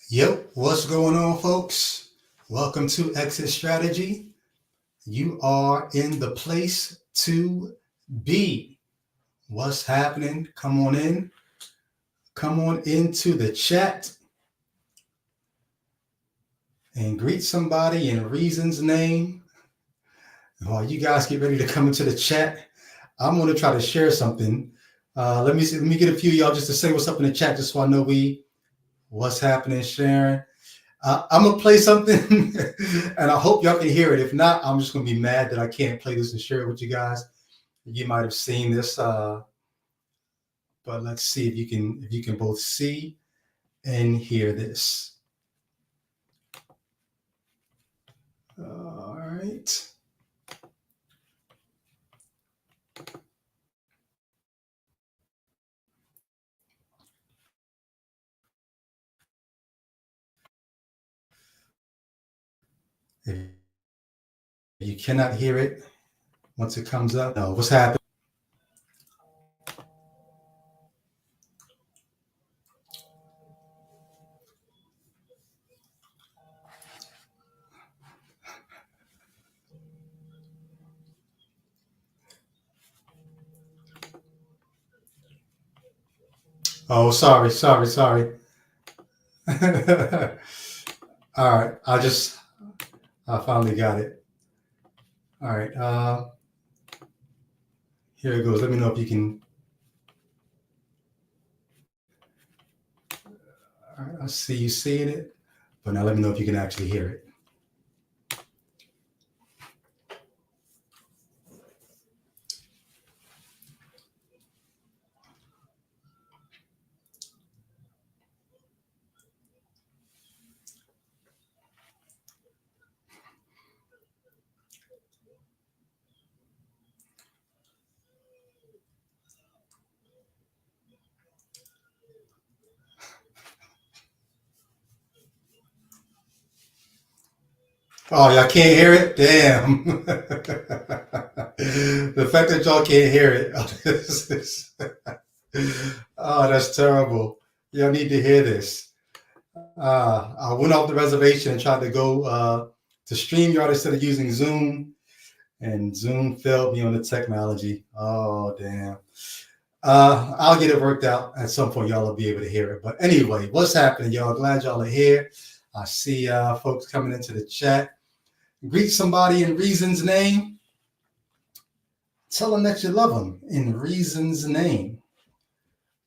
Yep, what's going on, folks? Welcome to Exit Strategy. You are in the place to be. What's happening? Come on in. Come on into the chat and greet somebody in Reason's name. While you guys get ready to come into the chat, I'm going to try to share something. Let me get a few of y'all just to say what's up in the chat, just so I know what's happening, Sharon. I'm gonna play something, and I hope y'all can hear it. If not, I'm just gonna be mad that I can't play this and share it with you guys. You might have seen this, but let's see if you can both see and hear this. All right. If you cannot hear it once it comes up, no, what's happening? Oh, sorry. All right, I finally got it. All right, here it goes. Let me know if you can. All right, I see you seeing it, but now let me know if you can actually hear it. Oh, y'all can't hear it? Damn. The fact that y'all can't hear it. Oh, that's terrible. Y'all need to hear this. I went off the reservation and tried to go to StreamYard instead of using Zoom, and Zoom failed me on the technology. Oh, damn. I'll get it worked out at some point. Y'all will be able to hear it. But anyway, what's happening, y'all? Glad y'all are here. I see folks coming into the chat. Greet somebody in Reason's name. Tell them that you love them in Reason's name.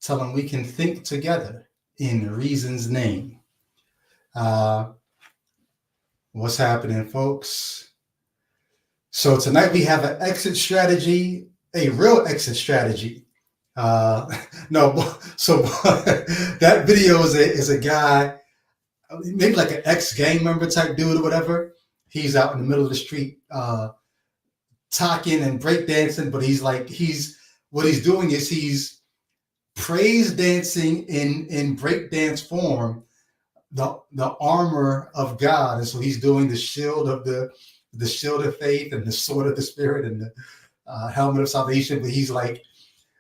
Tell them we can think together in Reason's name. What's happening, folks? So tonight we have an exit strategy, a real exit strategy. No, so that video is a guy, maybe like an ex-gang member type dude or whatever. He's out in the middle of the street talking and breakdancing, but what he's doing is he's praise dancing in breakdance form, the armor of God, and so he's doing the shield of faith and the sword of the spirit and the helmet of salvation. But he's like,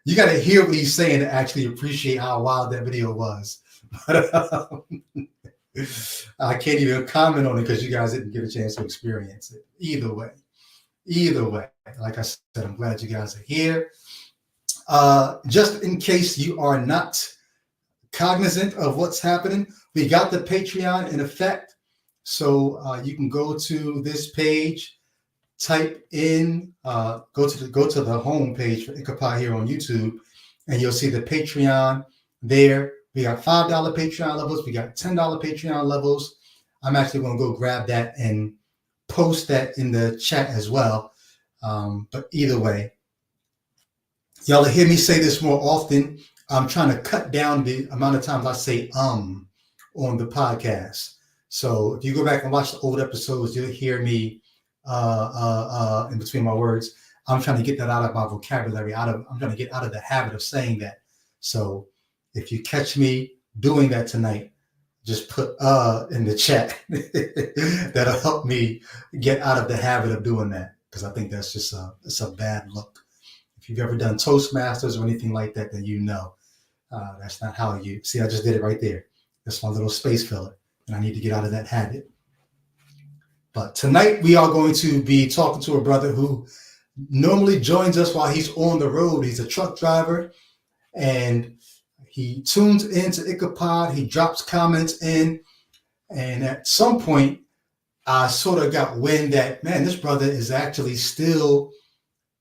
you got to hear what he's saying to actually appreciate how wild that video was. But I can't even comment on it because you guys didn't get a chance to experience it. Either way, like I said, I'm glad you guys are here. Just in case you are not cognizant of what's happening, we got the Patreon in effect. So you can go to this page, type in, go to the home page for Ichabod here on YouTube, and you'll see the Patreon there. We got $5 Patreon levels. We got $10 Patreon levels. I'm actually going to go grab that and post that in the chat as well. But either way, y'all will hear me say this more often. I'm trying to cut down the amount of times I say on the podcast. So if you go back and watch the old episodes, you'll hear me in between my words. I'm trying to get that out of my vocabulary. I'm trying to get out of the habit of saying that. So if you catch me doing that tonight, just put in the chat. That'll help me get out of the habit of doing that, because I think that's just it's a bad look. If you've ever done Toastmasters or anything like that, then you know that's not how you see. I just did it right there. That's my little space filler. and I need to get out of that habit. But tonight we are going to be talking to a brother who normally joins us while he's on the road. He's a truck driver, and he tunes into Ichabod. He drops comments in, and at some point, I sort of got wind that, man, this brother is actually still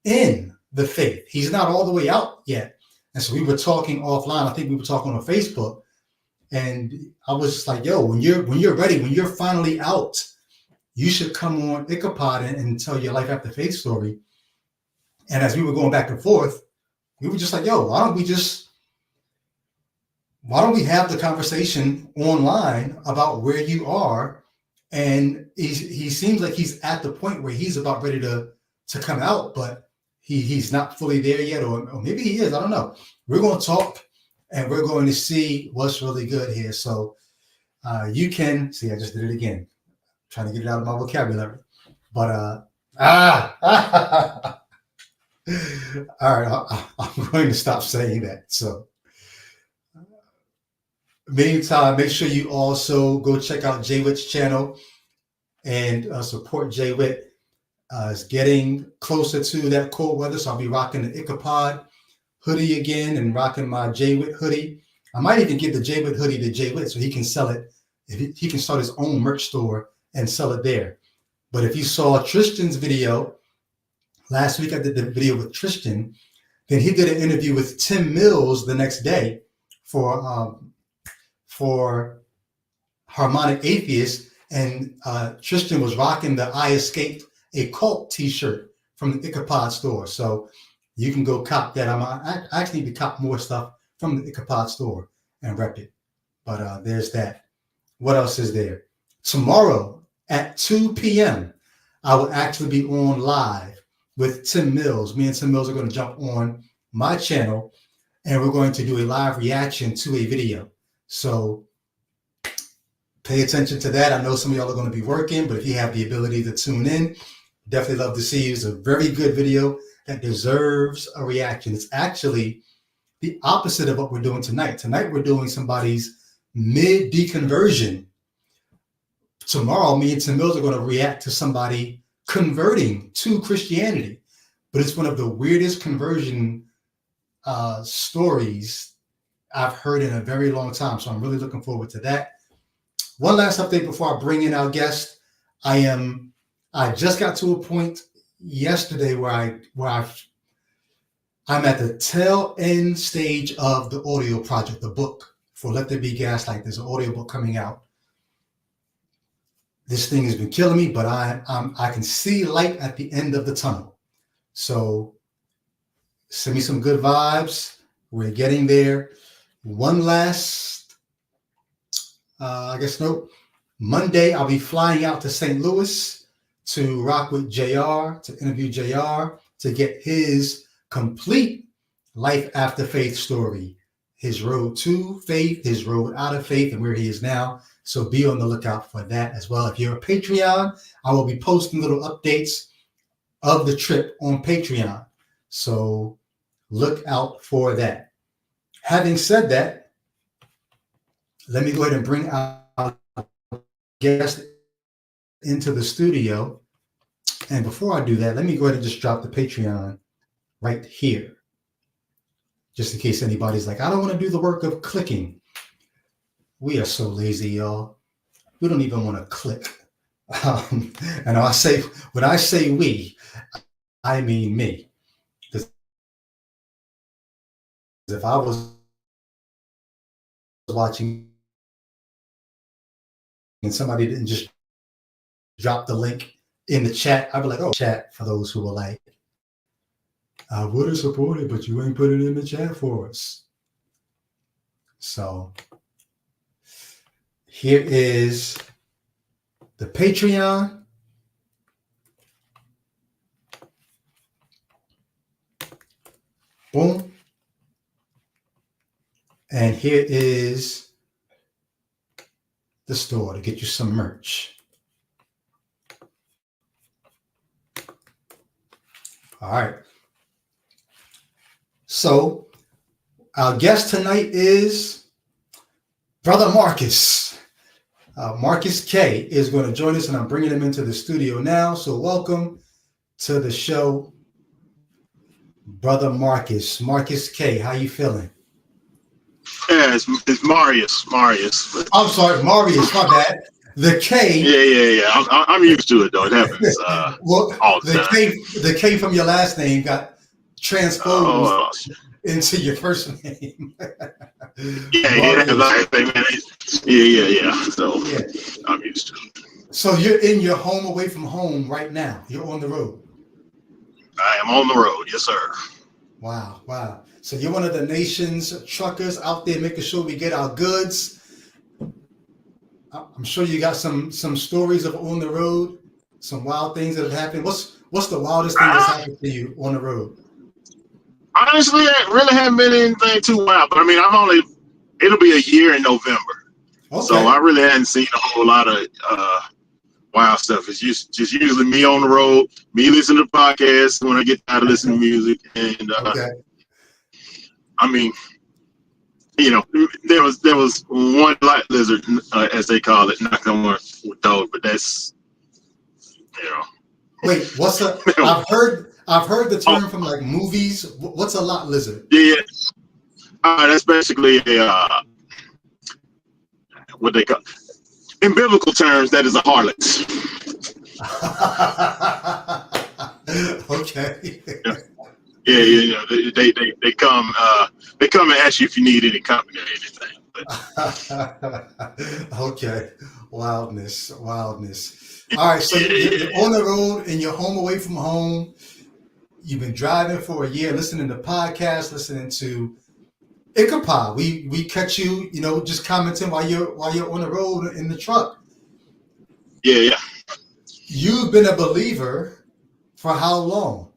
in the faith. He's not all the way out yet. And so we were talking offline. I think we were talking on Facebook, and I was just like, yo, when you're ready, when you're finally out, you should come on Ichabod and tell your life after faith story. And as we were going back and forth, we were just like, yo, why don't we have the conversation online about where you are? And he seems like he's at the point where he's about ready to come out, but he's not fully there yet, or maybe he is. I don't know. We're going to talk, and we're going to see what's really good here. So you can see, I just did it again, trying to get it out of my vocabulary. But all right, I'm going to stop saying that. So meantime, make sure you also go check out Jay Witt's channel and support Jay Witt. It's getting closer to that cold weather, so I'll be rocking the Ichabod hoodie again and rocking my Jay Witt hoodie. I might even give the Jay Witt hoodie to Jay Witt so he can sell it. He can start his own merch store and sell it there. But if you saw Tristan's video, last week I did the video with Tristan, then he did an interview with Tim Mills the next day for Harmonic Atheist, and Tristan was rocking the I Escaped a Cult t-shirt from the Ichabod store. So you can go cop that. I actually need to cop more stuff from the Ichabod store and rep it. But there's that. What else is there? Tomorrow at 2 p.m., I will actually be on live with Tim Mills. Me and Tim Mills are going to jump on my channel, and we're going to do a live reaction to a video. So pay attention to that. I know some of y'all are going to be working, but if you have the ability to tune in, definitely love to see you. It's a very good video that deserves a reaction. It's actually the opposite of what we're doing tonight. Tonight, we're doing somebody's mid-deconversion. Tomorrow, me and Tim Mills are going to react to somebody converting to Christianity. But it's one of the weirdest conversion stories I've heard in a very long time. So I'm really looking forward to that. One last update before I bring in our guest. I just got to a point yesterday where I'm at the tail end stage of the audio project, the book for Let There Be Gaslight. There's an audio book coming out. This thing has been killing me, but I can see light at the end of the tunnel. So send me some good vibes. We're getting there. One last, Monday I'll be flying out to St. Louis to rock with JR, to interview JR, to get his complete life after faith story, his road to faith, his road out of faith, and where he is now. So be on the lookout for that as well. If you're a Patreon, I will be posting little updates of the trip on Patreon. So look out for that. Having said that, let me go ahead and bring our guest into the studio. And before I do that, let me go ahead and just drop the Patreon right here, just in case anybody's like, I don't want to do the work of clicking. We are so lazy, y'all. We don't even want to click. And when I say we, I mean me. Because if I was watching and somebody didn't just drop the link in the chat, I'd be like, oh, chat for those who were like, I would have supported, but you ain't put it in the chat for us. So here is the Patreon. Boom. And here is the store to get you some merch. All right. So our guest tonight is Brother Marcus. Marcus K is going to join us, and I'm bringing him into the studio now. So welcome to the show, brother Marcus. Marcus K, how you feeling? Yeah, it's Marius. I'm sorry, Marius. My bad. The K. Yeah. I'm used to it though. It happens well, all the time. The K from your last name got transposed Oh, into your first name. yeah. So Yeah. I'm used to it. So you're in your home away from home right now. You're on the road. I am on the road. Yes, sir. Wow. So you're one of the nation's truckers out there making sure we get our goods. I'm sure you got some stories of on the road, some wild things that have happened. What's the wildest thing that's happened to you on the road? Honestly, I really haven't been anything too wild. But I mean, it'll be a year in November. Okay. So I really hadn't seen a whole lot of wild stuff. It's just usually me on the road, me listening to podcasts when I get tired of listening to music. And okay. I mean, there was one light lizard, as they call it, knocked on one with dog, but that's, Wait, what's a? I've heard the term from like movies. What's a lot lizard? Yeah, that's basically what they call, in biblical terms, that is a harlot. Okay. Yeah. They come and ask you if you need any company or anything. Okay. Wildness. All right. So you're on the road and you're home away from home. You've been driving for a year, listening to podcasts, listening to Ichabod. We catch you, just commenting while you're on the road in the truck. Yeah. You've been a believer for how long?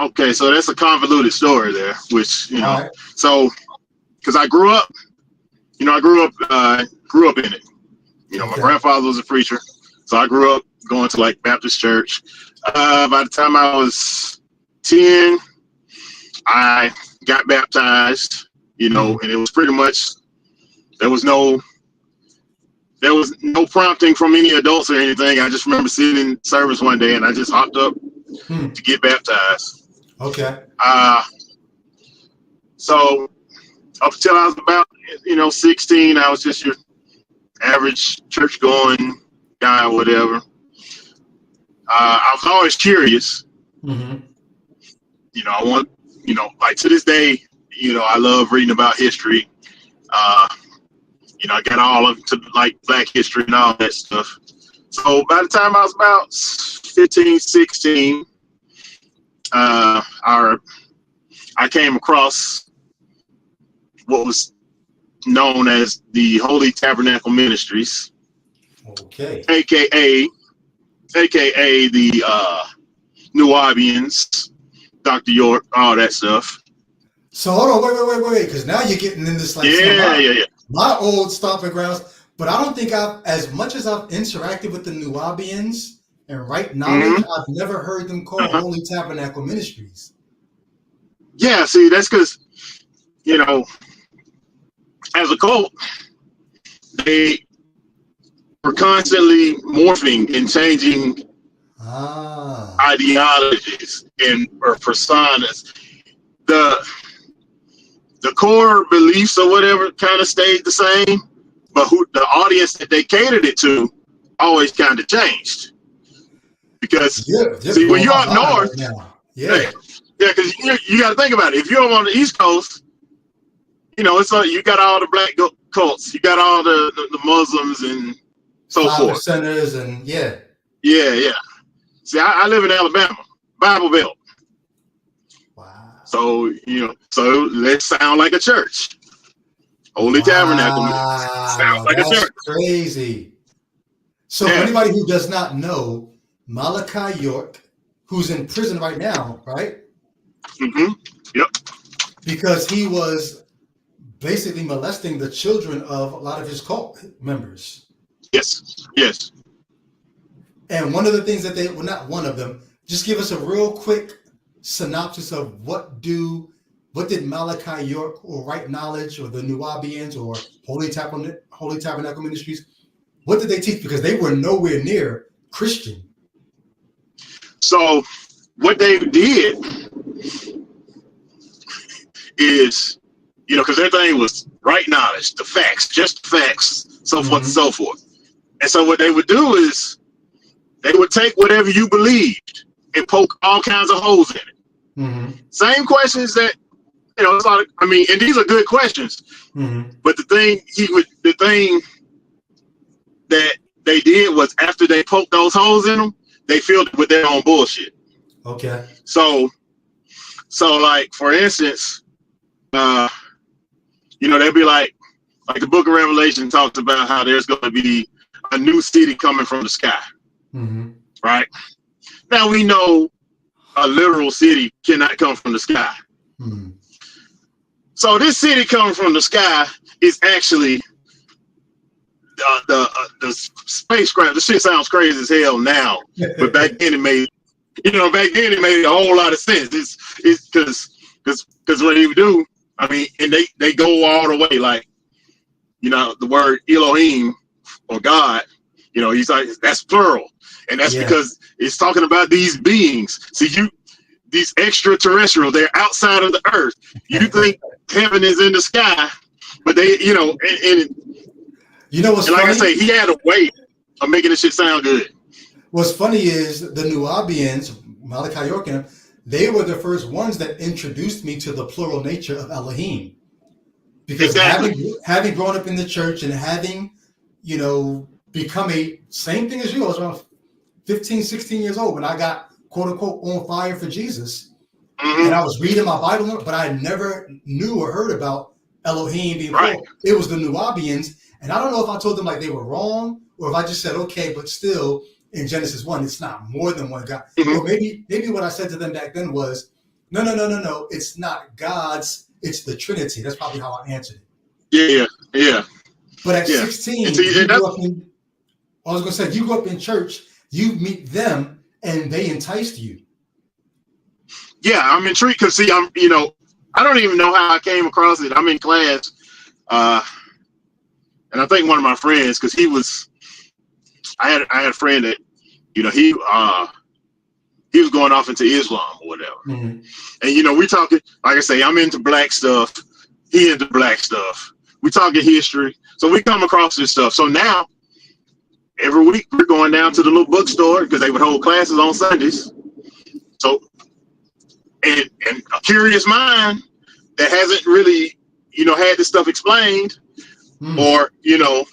Okay, so that's a convoluted story there, which, right. So, because I grew up in it. My grandfather was a preacher, so I grew up going to like Baptist church. By the time I was 10, I got baptized, and it was pretty much, there was no prompting from any adults or anything. I just remember sitting in service one day and I just hopped up to get baptized. Okay. So up until I was about, 16, I was just your average church going guy or whatever. I was always curious. Mm-hmm. I want, like to this day, I love reading about history. I got all of it to like Black history and all that stuff. So by the time I was about 15, 16, I came across what was known as the Holy Tabernacle Ministries. Okay. AKA the Nubians, Dr. York, all that stuff. So hold on, wait, because now you're getting in this like my old stomping grounds. But I don't think as much as I've interacted with the Nubians and right knowledge, I've never heard them call Holy Tabernacle Ministries. Yeah, see, that's because, as a cult, they were constantly morphing and changing ideologies or personas. The core beliefs or whatever kind of stayed the same, but the audience that they catered it to always kind of changed. Because when you're up north, because you got to think about it. If you're on the East Coast, it's like you got all the black cults, you got all the Muslims and so forth. Centers and yeah. See, I live in Alabama, Bible Belt. Wow. So so let's sound like a church. Holy Tabernacle sounds like a church. Crazy. So for anybody who does not know, Malachi York, who's in prison right now, right? Mm-hmm. Yep. Because he was basically molesting the children of a lot of his cult members. Yes. And one of the things that not one of them, just give us a real quick synopsis of what do what did Malachi York or Right Knowledge or the Nubians or Holy Tabernacle Ministries, what did they teach? Because they were nowhere near Christian. So what they did is, because their thing was right knowledge, the facts, just the facts, so forth and so forth. And so what they would do is they would take whatever you believed and poke all kinds of holes in it. Same questions that, it's like, and these are good questions. But the thing that they did was after they poked those holes in them, they filled it with their own bullshit. Okay. So like, for instance, they'd be like the book of Revelation talks about how there's going to be a new city coming from the sky. Right? Now we know a literal city cannot come from the sky. So this city coming from the sky is actually the spacecraft. The shit sounds crazy as hell now, but back then it made a whole lot of sense. It's because what you do, and they go all the way, like, the word Elohim or God, he's like, that's plural. And that's because it's talking about these beings. See, these extraterrestrial, they're outside of the earth. You think heaven is in the sky, but they, and what's like funny? I say, he had a way of making this shit sound good. What's funny is the Nubians, Malachi York, they were the first ones that introduced me to the plural nature of Elohim. Because having grown up in the church and having, become a same thing as you, I was around 15, 16 years old when I got, quote unquote, on fire for Jesus. And I was reading my Bible, but I never knew or heard about Elohim being plural. It was the Nubians. And I don't know if I told them like they were wrong or if I just said, okay, but still in Genesis 1, it's not more than one God. Or maybe what I said to them back then was, no. It's not God's, it's the Trinity. That's probably how I answered it. Yeah. But at 16, you grew up in church, you meet them and they enticed you. Yeah, I'm intrigued because see, I don't even know how I came across it. I'm in class, and I think one of my friends, because I had a friend that, he was going off into Islam or whatever. And we talking, like I say, I'm into black stuff, he into black stuff. We talking history, so we come across this stuff. So now, every week we're going down to the little bookstore because they would hold classes on Sundays. So, and a curious mind that hasn't really, had this stuff explained, or, and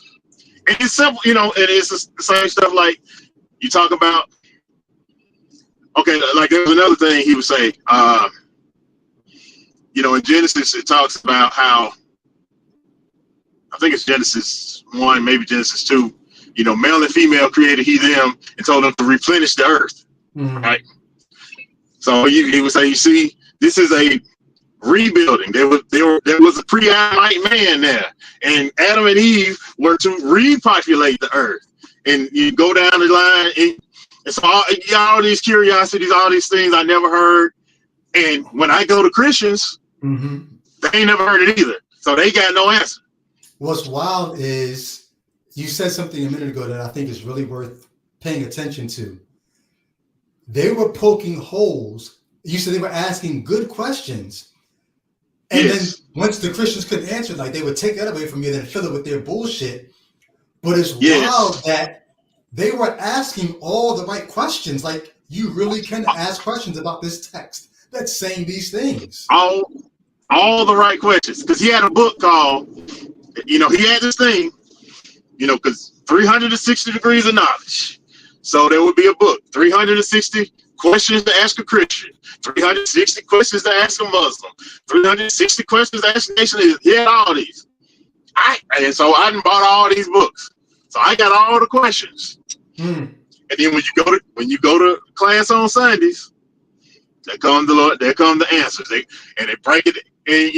it's simple, and it's the same stuff like you talk about. Okay, like there's another thing he would say, in Genesis, it talks about how, I think it's Genesis 1, maybe Genesis 2, male and female created he, them, and told them to replenish the earth, right? So he would say, you see, this is a rebuilding. There was a pre-Adamite man there, and Adam and Eve were to repopulate the earth. And you go down the line, and so all these curiosities, all these things I never heard. And when I go to Christians, they ain't never heard it either. So they got no answer. What's wild is you said something a minute ago that I think is really worth paying attention to. They were poking holes. You said they were asking good questions. And then once the Christians couldn't answer, like they would take that away from you and then fill it with their bullshit. But it's wild that they were asking all the right questions. Like you really can ask questions about this text that's saying these things. All the right questions. Because he had a book called, he had this thing, because 360 degrees of knowledge. So there would be a book, 360 questions to ask a Christian, 360 questions to ask a Muslim, 360 questions to ask a nation. He had all these. And so I done bought all these books. So I got all the questions. And then when you go to class on Sundays, there come the answers. They break it, and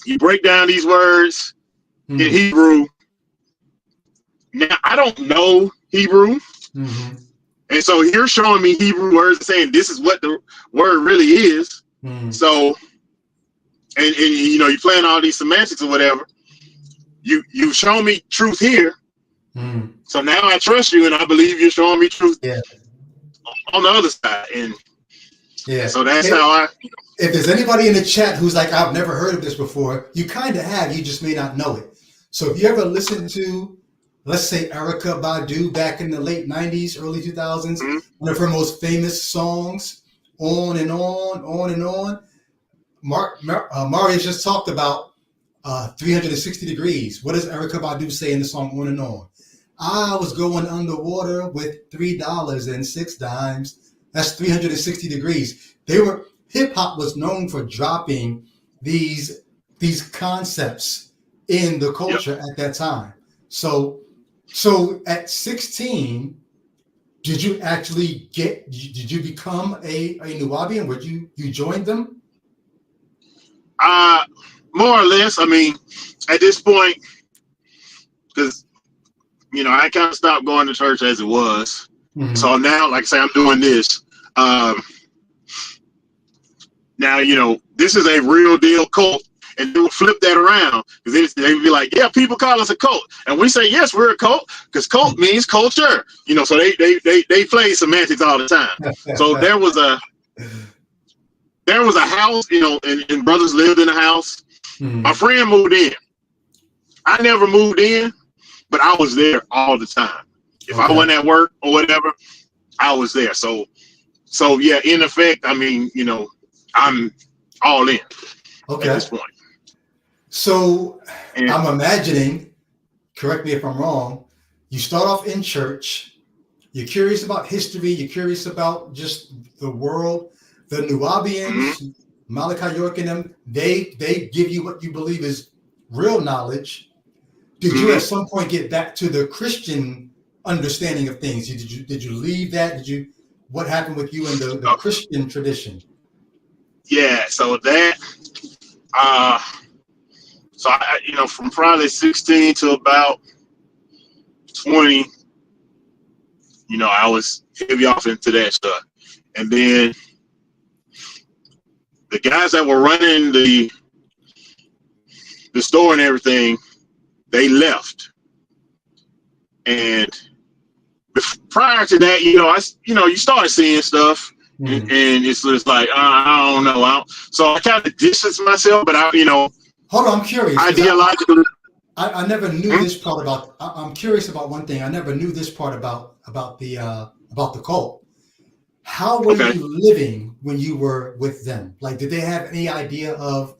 you break down these words in Hebrew. Now I don't know Hebrew. And so you're showing me Hebrew words saying this is what the word really is. So, and you know, you're playing all these semantics or whatever. You've shown me truth here. So now I trust you, and I believe you're showing me truth on the other side. And so that's how I. If there's anybody in the chat who's like, I've never heard of this before, you kind of have, you just may not know it. So if you ever listen to, let's say, Erykah Badu back in the late 90s, early 2000s, one of her most famous songs, On and On, On and On, Marius just talked about 360 degrees. What does Erykah Badu say in the song On and On? I was going underwater with $3 and 6 dimes. That's 360 degrees. Hip hop was known for dropping these concepts in the culture at that time. So at 16, did you actually did you become a Nubian? Would you joined them? More or less. I mean, at this point, because you know, I kind of stopped going to church as it was. So now, like I say, I'm doing this. Now, you know, this is a real deal cult, and they will flip that around because they would be like, yeah, people call us a cult, and we say, yes, we're a cult because cult means culture, you know. So they play semantics all the time. So there was a house, you know, and brothers lived in a house. My friend moved in. I never moved in, but I was there all the time. If I wasn't at work or whatever, I was there. So yeah, in effect, I mean, you know, I'm all in at this point. So I'm imagining, correct me if I'm wrong, you start off in church, you're curious about history, you're curious about just the world. The Nubians, Malachi York and them, they give you what you believe is real knowledge. Did you at some point get back to the Christian understanding of things? Did you leave that? What happened with you in the Christian tradition? Yeah, so that, so I, you know, from probably 16 to about 20, you know, I was heavy off into that stuff. And then the guys that were running the store and everything, they left. And prior to that, you know, you started seeing stuff. And it's just like, I don't know. So I kind of distanced myself, but hold on, I'm curious. Ideologically, I never knew this part about. I'm curious about one thing. I never knew this part about the cult. How were you living when you were with them? Like, did they have any idea of?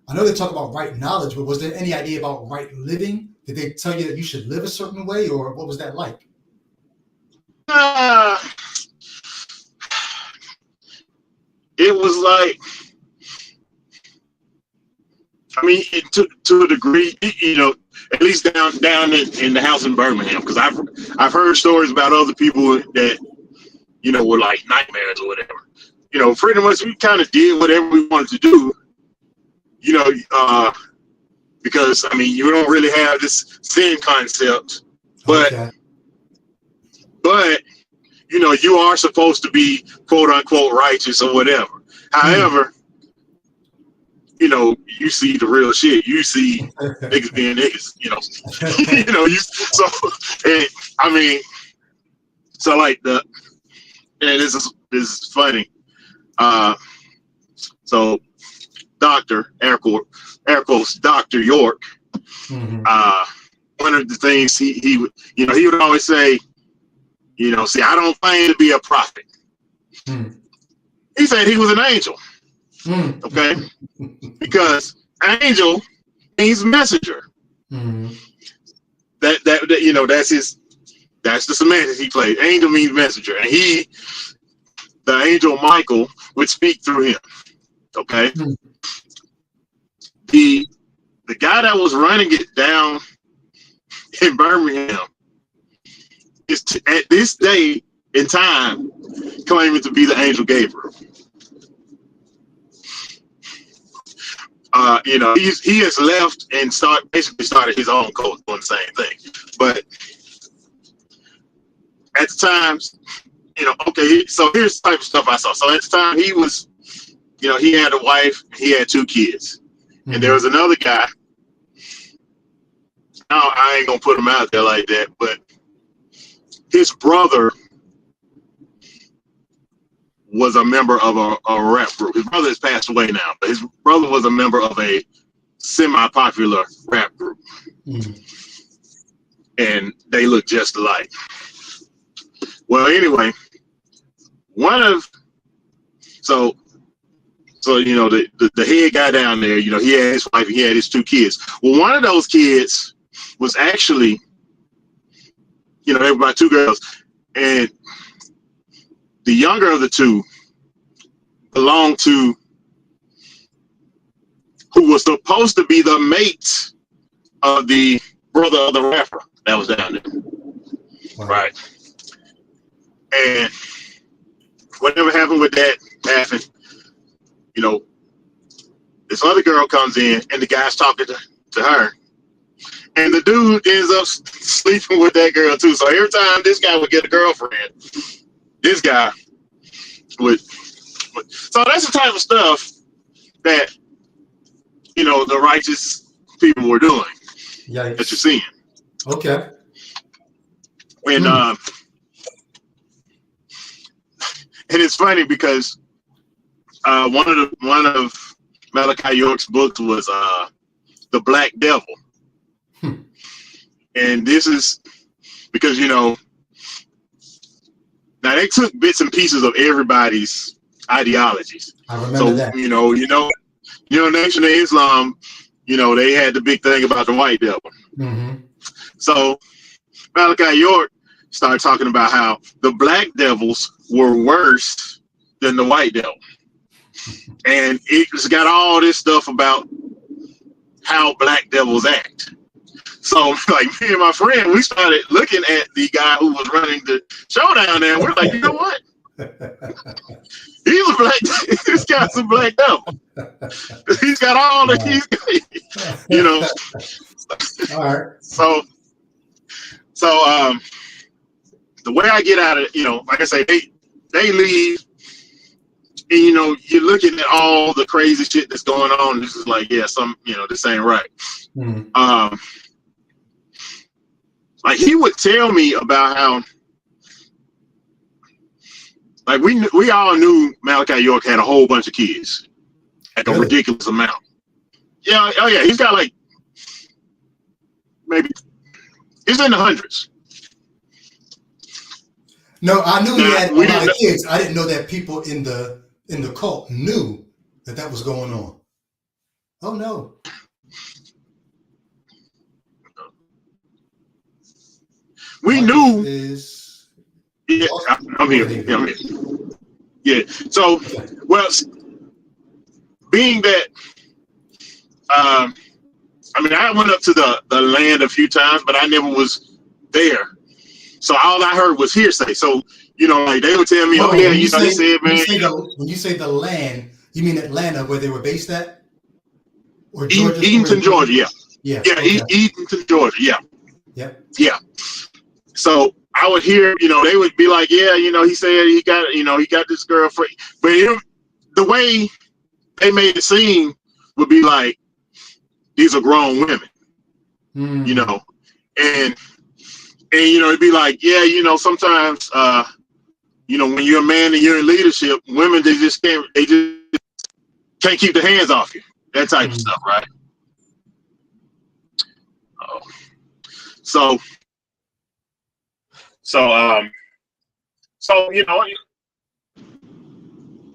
I know they talk about right knowledge, but was there any idea about right living? Did they tell you that you should live a certain way, or what was that like? It was like, I mean, to a degree, you know, at least down in the house in Birmingham, because I've heard stories about other people that, you know, were like nightmares or whatever. You know, pretty much we kind of did whatever we wanted to do, you know, because I mean, you don't really have this sin concept, but you know, you are supposed to be quote unquote righteous or whatever. However, you know, you see the real shit. You see niggas being niggas, you know. You know, and I mean, so like and this is funny. So Dr. Air quotes Dr. York, one of the things he would, you know, he would always say, you know, see, I don't claim to be a prophet. He said he was an angel. Okay, because angel means messenger. That you know, that's the semantics he played. Angel means messenger, and the angel Michael would speak through him. Okay, the guy that was running it down in Birmingham is at this day in time claiming to be the angel Gabriel. You know, he has left and basically started his own cult doing the same thing. But at the times, you know, okay, so here's the type of stuff I saw. So at the time he was he had a wife, he had 2 kids. Mm-hmm. And there was another guy. Now, I ain't going to put him out there like that, but his brother was a member of a rap group. His brother has passed away now, but his brother was a member of a semi-popular rap group. Mm-hmm. And they look just alike. Well, anyway, so the head guy down there, he had his wife, he had his 2 kids. Well, one of those kids was actually, they were about 2 girls, and the younger of the 2 belonged to who was supposed to be the mate of the brother of the rapper that was down there. Wow. Right. And whatever happened with that happened, this other girl comes in and the guy's talking to her. And the dude ends up sleeping with that girl too. So every time this guy would get a girlfriend, this guy would. So that's the type of stuff that, the righteous people were doing. Yikes. That you're seeing. Okay. And and it's funny because one of Malachi York's books was The Black Devil. And this is because now they took bits and pieces of everybody's ideologies. I remember that. Nation of Islam, they had the big thing about the white devil. Mm-hmm. So Malachi York started talking about how the black devils were worse than the white devil. And it's got all this stuff about how black devils act. So, like, me and my friend, we started looking at the guy who was running the show down there, and we're like, you know what? This guy's a black devil. He's got all the, All right. So, the way I get out of it, like I say, they leave, and, you're looking at all the crazy shit that's going on. And this is like, yeah, this ain't right. Mm-hmm. Like, he would tell me about how, like, we all knew Malachi York had a whole bunch of kids, like a ridiculous amount. Yeah, oh yeah, he's got like maybe he's in the hundreds. No, I knew he had a lot of kids. I didn't know that people in the cult knew that was going on. Oh no. We knew. Yeah, I'm here. Yeah. So, well, being that, I went up to the land a few times, but I never was there. So all I heard was hearsay. So, like they would tell me, they said, man. When you say the land, you mean Atlanta, where they were based at? Or Georgia? Eatonton, Georgia, yeah. Yeah, okay. Eatonton, Georgia, yeah. Yep. Yeah. So I would hear, they would be like, yeah, he said he got this girlfriend. But the way they made it seem would be like, these are grown women, and it'd be like, yeah, sometimes, when you're a man and you're in leadership, women, they just can't keep their hands off you. That type of stuff, right? So,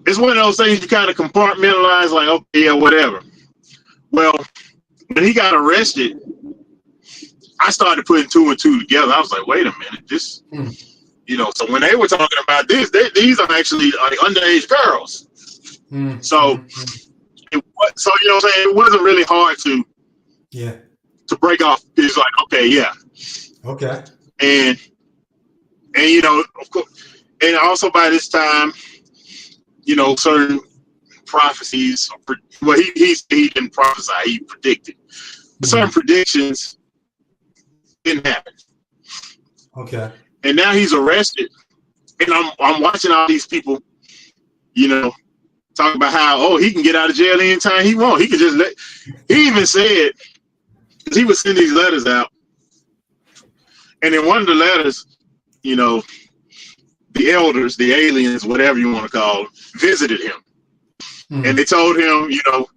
it's one of those things you kind of compartmentalize, like, okay, yeah, whatever. Well, when he got arrested, I started putting 2 and 2 together. I was like, wait a minute, this, so when they were talking about this, these are actually like underage girls. So, what I'm saying? It wasn't really hard to break off. It's like, okay, yeah. Okay. And of course, and also by this time, certain prophecies. Well, he didn't prophesy; he predicted. Certain predictions didn't happen. Okay. And now he's arrested, and I'm watching all these people, talking about how, he can get out of jail anytime he wants. He could just he even said, because he would send these letters out. And in one of the letters, you know, the elders, the aliens, whatever you want to call them, visited him. And they told him, you know,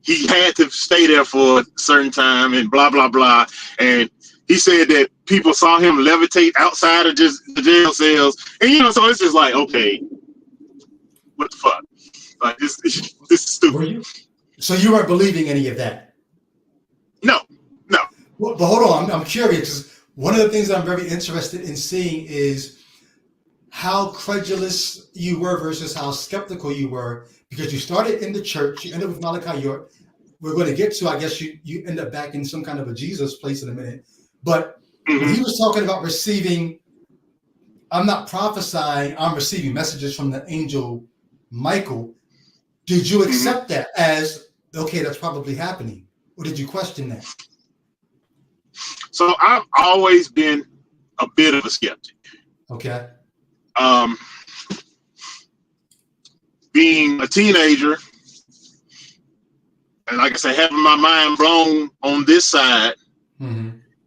he had to stay there for a certain time and blah, blah, blah. And he said that people saw him levitate outside of just the jail cells. And, you know, so it's just like, okay, what the fuck? Like, this is stupid. So you weren't believing any of that? No. Well, but hold on, I'm curious, because one of the things I'm very interested in seeing is how credulous you were versus how skeptical you were, because you started in the church, you ended with Malachi York. We're going to get to, I guess you end up back in some kind of a Jesus place in a minute. But when he was talking about receiving, I'm not prophesying, I'm receiving messages from the angel Michael. Did you accept that as, okay, that's probably happening? Or did you question that? So I've always been a bit of a skeptic. Okay. Being a teenager, and like I said, having my mind blown on this side,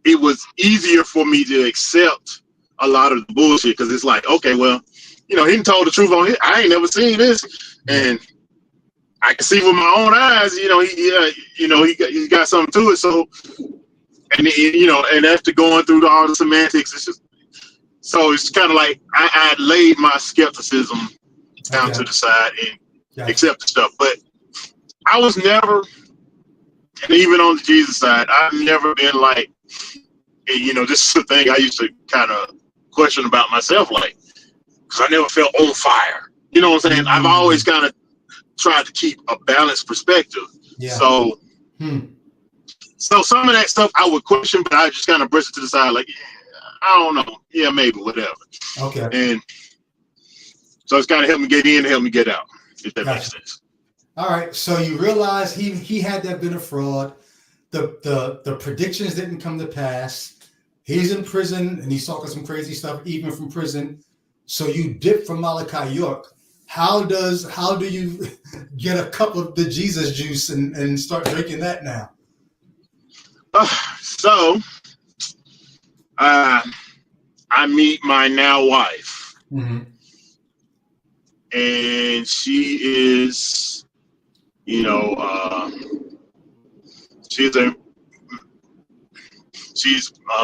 it was easier for me to accept a lot of the bullshit, because it's like, okay, well, you know, he told the truth on it. I ain't never seen this, and I can see with my own eyes. You know, he got something to it. So, and you know, and after going through all the semantics, it's just so it's kind of like I laid my skepticism down to the side and accept the stuff. But I was never, and even on the Jesus side, I've never been like, you know, this is the thing I used to kind of question about myself, like, because I never felt on fire. You know what I'm saying? I've always kind of tried to keep a balanced perspective. So, so some of that stuff I would question, but I just kind of brush it to the side, like, I don't know. Yeah, maybe, whatever. Okay. And so it's kind of helped me get in and help me get out, if that makes sense. All right. So you realize he had to have been a fraud. The predictions didn't come to pass. He's in prison and he's talking some crazy stuff, even from prison. So you dip from Malachi York. How do you get a cup of the Jesus juice and start drinking that now? So I meet my now wife, and she is, you know, she's a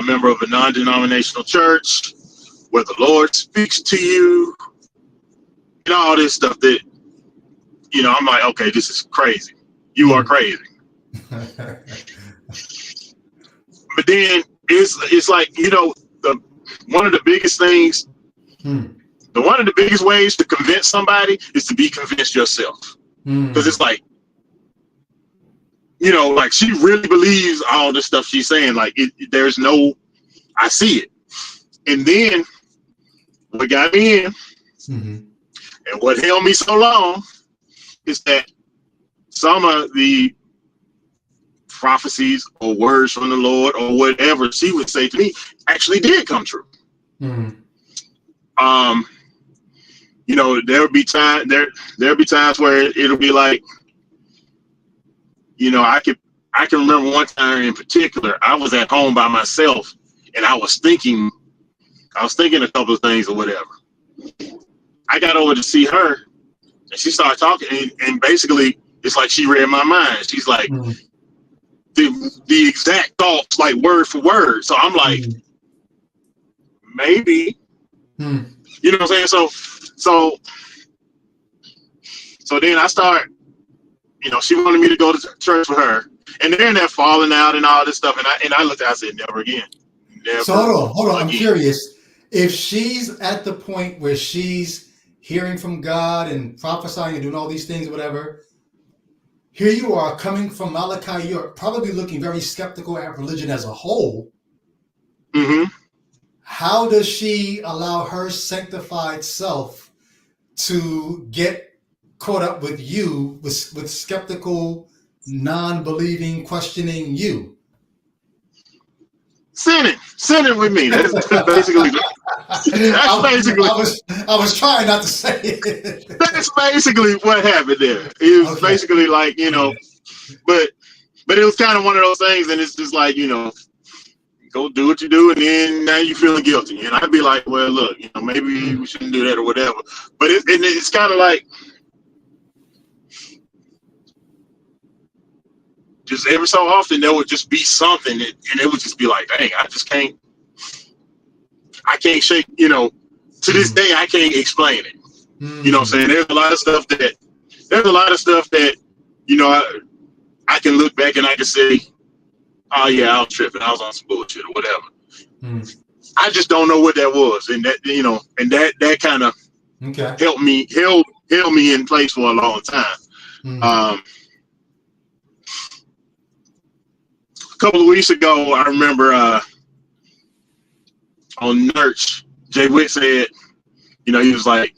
member of a non-denominational church where the Lord speaks to you, and all this stuff that, you know, I'm like, okay, this is crazy. You are crazy. But then it's like, you know, one of the biggest things, one of the biggest ways to convince somebody is to be convinced yourself. Because it's like, you know, like she really believes all the stuff she's saying. Like there's no, I see it. And then what got me in and what held me so long is that some of the prophecies or words from the Lord or whatever she would say to me actually did come true. You know, there'll be times where it'll be like, you know, I can remember one time in particular, I was at home by myself and I was thinking a couple of things or whatever. I got over to see her and she started talking and basically it's like she read my mind. She's like, the exact thoughts, like word for word. So I'm like, maybe, you know what I'm saying? So then I start, you know, she wanted me to go to church with her, and then they're falling out and all this stuff. And I looked at, I said, never again. Never. So hold on. I'm curious. If she's at the point where she's hearing from God and prophesying and doing all these things, whatever, here you are coming from Malachi York, probably looking very skeptical at religion as a whole. How does she allow her sanctified self to get caught up with you, with skeptical, non-believing, questioning you? sinning with me. That's basically. I was trying not to say it. That's basically what happened there. It was basically like, but it was kind of one of those things, and it's just like, go do what you do, and then now you're feeling guilty. And I'd be like, well, look, maybe we shouldn't do that or whatever. But it's kind of like, just every so often there would just be something, and it would just be like, dang, I can't shake, to this day, I can't explain it. You know what I'm saying? There's a lot of stuff that, I can look back and I can say, oh yeah, I was tripping. I was on some bullshit or whatever. I just don't know what that was. And that, and that kind of held me in place for a long time. A couple of weeks ago, I remember on Nurch, Jay Witt said, he was like,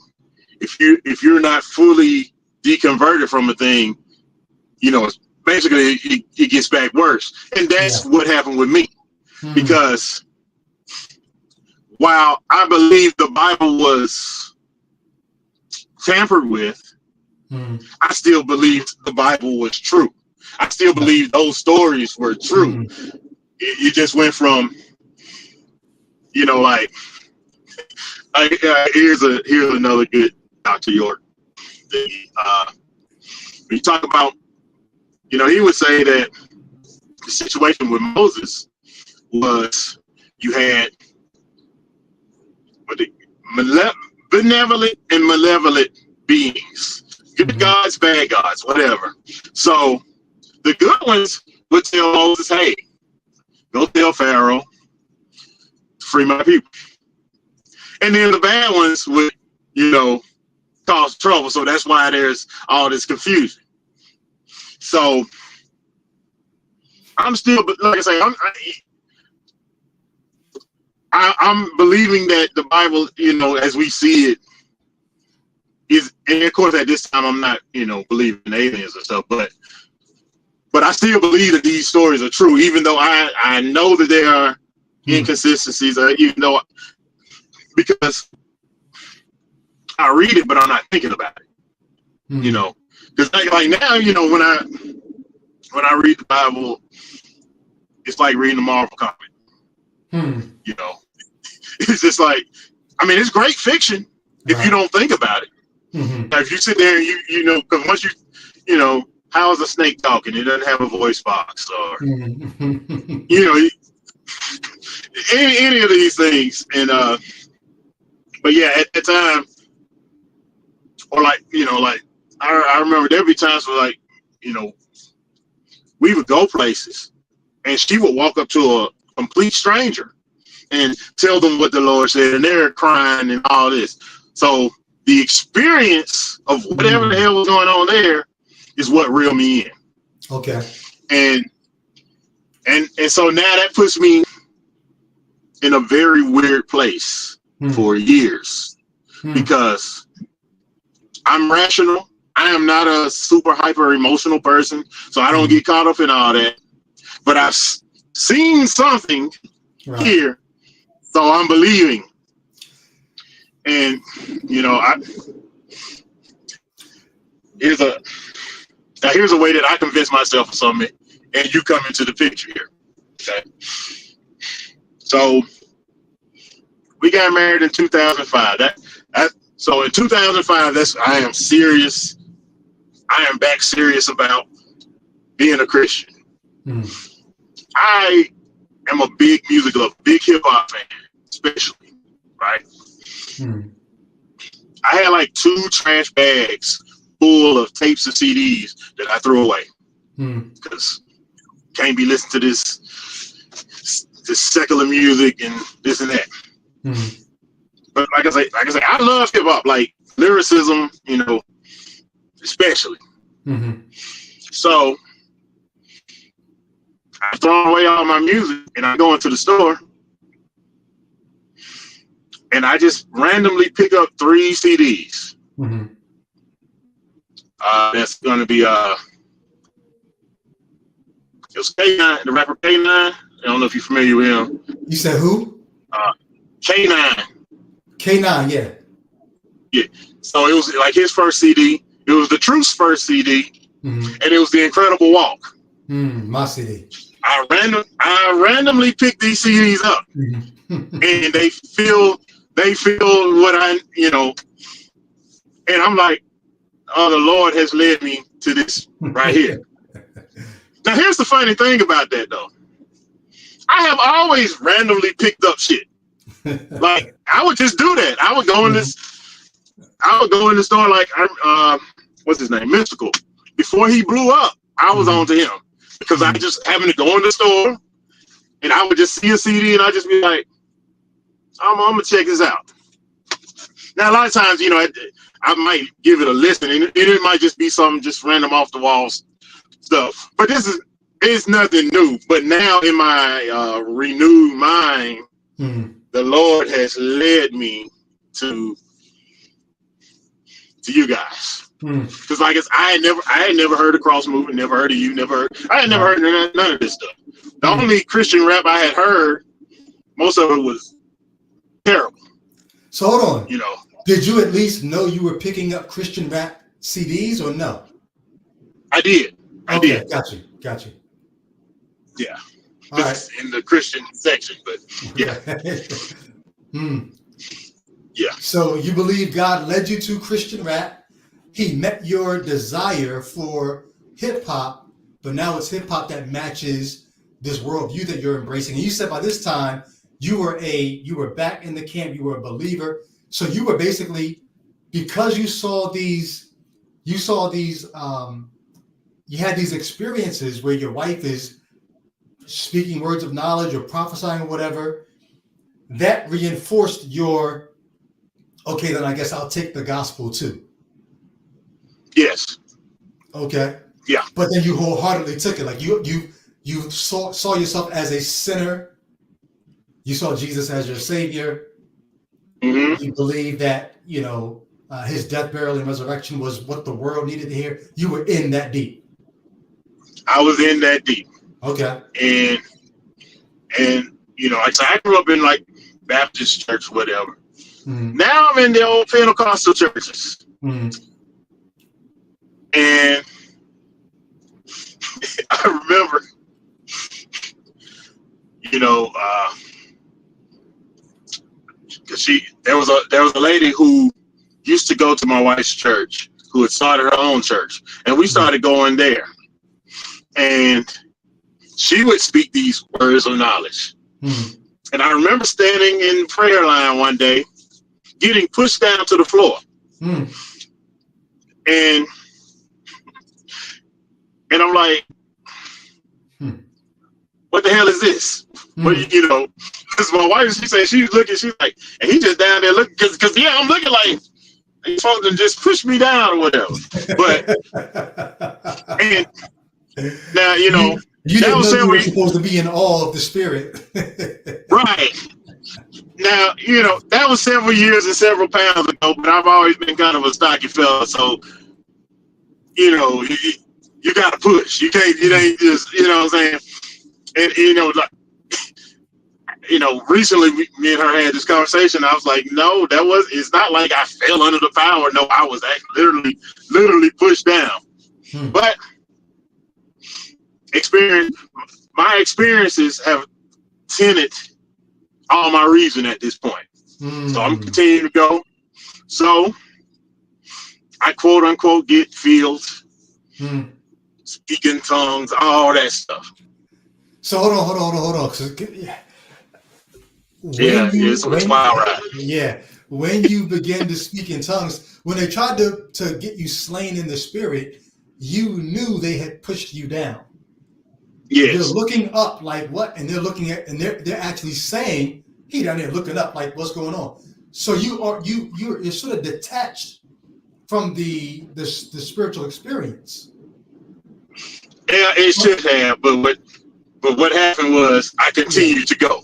if you're not fully deconverted from a thing, basically it gets back worse. And that's what happened with me. Because while I believe the Bible was tampered with, I still believed the Bible was true. I still believe those stories were true. It just went from, like here's another good Dr. York thing. When you talk about, he would say that the situation with Moses was you had benevolent and malevolent beings, good gods, bad gods, whatever. So the good ones would tell Moses, hey, go tell Pharaoh to free my people. And then the bad ones would, cause trouble. So that's why there's all this confusion. So I'm still, like I say, I'm believing that the Bible, as we see it, is, and of course at this time I'm not, believing in aliens and stuff, but I still believe that these stories are true, even though I know that there are inconsistencies, even though, because I read it, but I'm not thinking about it, because like now, when I read the Bible, it's like reading a Marvel comic. It's just like, it's great fiction if you don't think about it. Now, if you sit there and because once how is a snake talking? It doesn't have a voice box, or any of these things. And but yeah, at that time, or like I remember there'd be times where like we would go places, and she would walk up to a complete stranger and tell them what the Lord said, and they're crying and all this. So the experience of whatever the hell was going on there is what reeled me in. Okay. And so now that puts me in a very weird place for years, because I'm rational. I am not a super hyper emotional person, so I don't get caught up in all that. But I've seen something here, so I'm believing. And here's a way that I convince myself of something, and you come into the picture here. Okay. So we got married in 2005. So in 2005, I am serious. I am back serious about being a Christian. I am a big music lover, big hip hop fan, especially, right? I had like 2 trash bags full of tapes and CDs that I threw away because can't be listening to this secular music and this and that. But like I say, I love hip hop, like lyricism, especially. So I throw away all my music, and I go into the store, and I just randomly pick up 3 CDs. That's going to be it was K9, the rapper K9. I don't know if you're familiar with him. You said who? K9. K9, yeah. Yeah. So it was like his first CD. It was the Truth's first CD, and it was The Incredible Walk. My CD. I randomly picked these CDs up, and they feel what I, and I'm like, oh, the Lord has led me to this right here. Now, here's the funny thing about that, though. I have always randomly picked up shit. Like, I would just do that. I would go in the store, like, what's his name? Mystical. Before he blew up, I was on to him because I just happened to go in the store and I would just see a CD and I'd just be like, I'm going to check this out. Now, a lot of times, I might give it a listen and it might just be something just random off the walls stuff. But it's nothing new. But now in my renewed mind, the Lord has led me to you guys. Because I had never heard of Cross Movement, never heard of you, I had never heard none of this stuff. The only Christian rap I had heard, most of it was terrible. So hold on. You know, did you at least know you were picking up Christian rap CDs or no? I did. I did. Got you. Yeah. All right. In the Christian section, but yeah. Yeah. So you believe God led you to Christian rap. He met your desire for hip hop, but now it's hip hop that matches this worldview that you're embracing. And you said by this time you were back in the camp, you were a believer. So you were basically, because you had these experiences where your wife is speaking words of knowledge or prophesying or whatever, that reinforced your, okay, then I guess I'll take the gospel too. Yes. Okay. Yeah. But then you wholeheartedly took it. Like you saw yourself as a sinner. You saw Jesus as your savior. You believe that, his death, burial, and resurrection was what the world needed to hear. You were in that deep. I was in that deep. Okay. And I grew up in like Baptist church, whatever. Now I'm in the old Pentecostal churches. And I remember, because there was a lady who used to go to my wife's church, who had started her own church, and we started going there. And she would speak these words of knowledge. And I remember standing in prayer line one day, getting pushed down to the floor. And I'm like, what the hell is this? Because my wife, she said she's looking, she's like, and he just down there looking, because I'm looking like he's supposed to just push me down or whatever. But and now you didn't know you were supposed to be in awe of the Spirit. Right. Now, that was several years and several pounds ago, but I've always been kind of a stocky fella, so you got to push. You ain't just, what I'm saying? And, recently me and her had this conversation. I was like, no, it's not like I fell under the power. No, I was actually literally pushed down. But my experiences have tinted all my reason at this point. So I'm continuing to go. So I quote unquote get filled, speak in tongues, all that stuff. So hold on. It's a wild ride. Yeah. When you begin to speak in tongues, when they tried to get you slain in the Spirit, you knew they had pushed you down. Yes. They're looking up like what? And they're looking at, and they're actually saying, he down there looking up like what's going on. So you're sort of detached from the spiritual experience. Yeah, it should have, but what happened was I continued to go.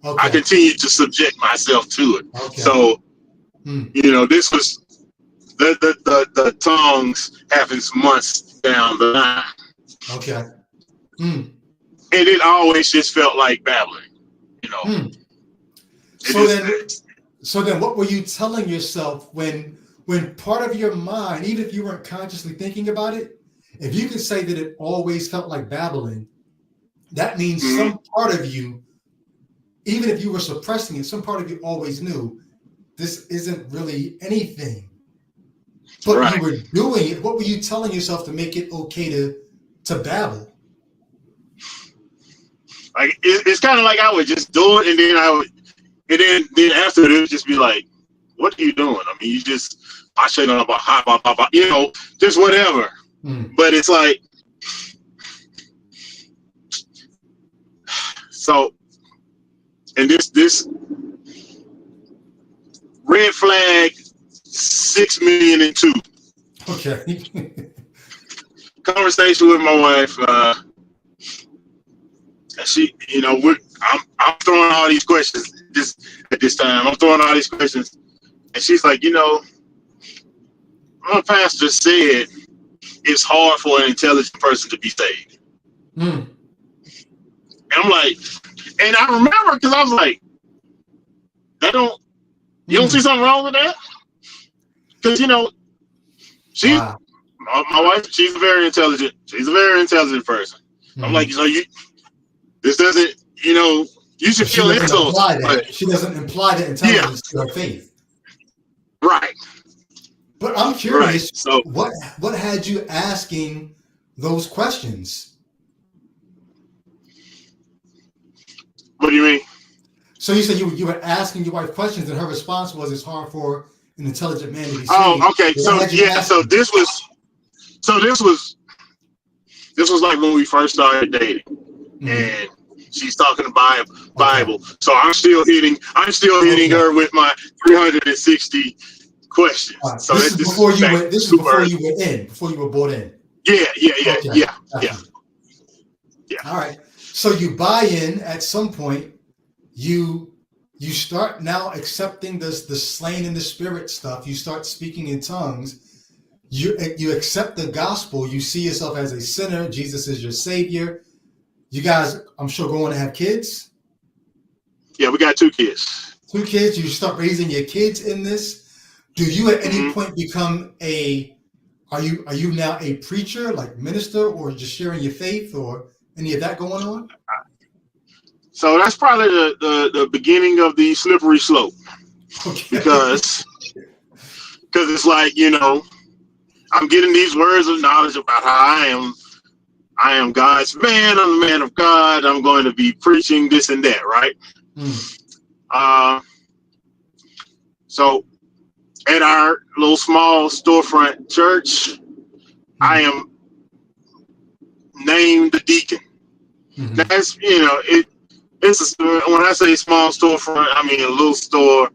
Okay. I continued to subject myself to it. Okay. So, this was the tongues happens months down the line. Okay. and it always just felt like babbling, you know. So then what were you telling yourself when part of your mind, even if you weren't consciously thinking about it, if you could say that it always felt like babbling, that means some part of you, even if you were suppressing it, some part of you always knew this isn't really anything. But you were doing it. What were you telling yourself to make it okay to babble? Like it's kind of like I would just do it, and then then after it would just be like, "What are you doing?" I mean, I say nothing about you know, just whatever. But it's like, so, and this red flag 6,000,002. Okay. Conversation with my wife. She, you know, I'm throwing all these questions at this time. I'm throwing all these questions, and she's like, you know, my pastor said it's hard for an intelligent person to be saved. And I'm like, and I remember because I was like, you don't see something wrong with that? Because, you know, my wife, she's a very intelligent person. I'm like, so this doesn't, you know, you should feel insulted. But she doesn't imply the intelligence to her faith. Right. But I'm curious, so what had you asking those questions? What do you mean? So you said you were asking your wife questions, and her response was, "It's hard for an intelligent man to be saved." Oh, okay. So this was like when we first started dating, and she's talking about Bible. Okay. So I'm still hitting her with my 360 questions. Right. So this is before you were brought in. Yeah. All right. So you buy in at some point. You start now accepting the slain in the spirit stuff. You start speaking in tongues. You accept the gospel. You see yourself as a sinner. Jesus is your savior. You guys, I'm sure, go on to have kids. Yeah, we got 2 kids. 2 kids. You start raising your kids in this. Do you at any point become are you now a preacher, like minister, or just sharing your faith, or any of that going on? So that's probably the beginning of the slippery slope. Okay. Because it's like, you know, I'm getting these words of knowledge about how I am God's man. I'm the man of God. I'm going to be preaching this and that, right? So at our little small storefront church, I am named the deacon. That's, you know, when I say small storefront, I mean a little store,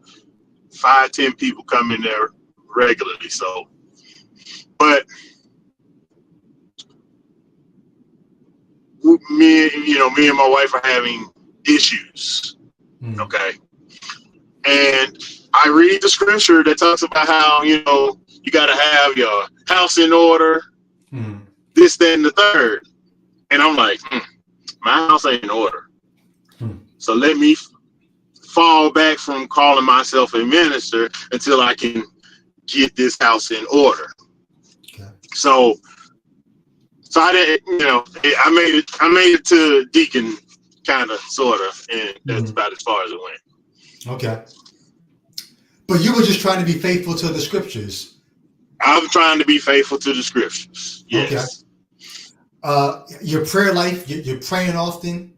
5-10 people come in there regularly. So, but me and my wife are having issues. Okay. And I read the scripture that talks about how, you know, you got to have your house in order, this, that, and the third. And I'm like, my house ain't in order. So let me fall back from calling myself a minister until I can get this house in order. Okay. So I didn't, you know, I made it to deacon, kind of, sort of, and that's about as far as it went. Okay. But you were just trying to be faithful to the scriptures. I'm trying to be faithful to the scriptures. Yes. Okay. Your prayer life, you're praying often?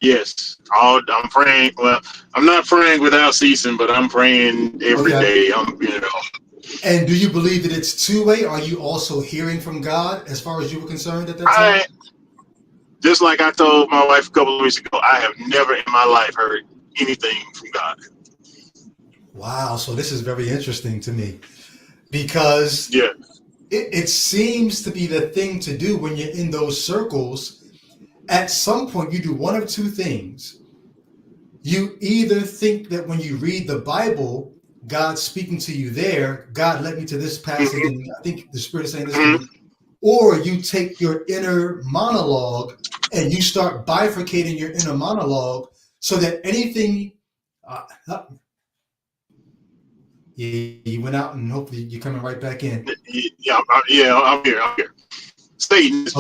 Yes. I'm praying. Well, I'm not praying without ceasing, but I'm praying every day. You know. And do you believe that it's two-way? Are you also hearing from God as far as you were concerned at that time? Just like I told my wife a couple of weeks ago, I have never in my life heard anything from God. Wow. So this is very interesting to me because it seems to be the thing to do when you're in those circles. At some point, you do one of 2 things. You either think that when you read the Bible, God's speaking to you there, God led me to this passage, and I think the Spirit is saying this to me, or you take your inner monologue and you start bifurcating your inner monologue so that anything, you went out and hopefully you're coming right back in. Yeah, I'm here. Satan is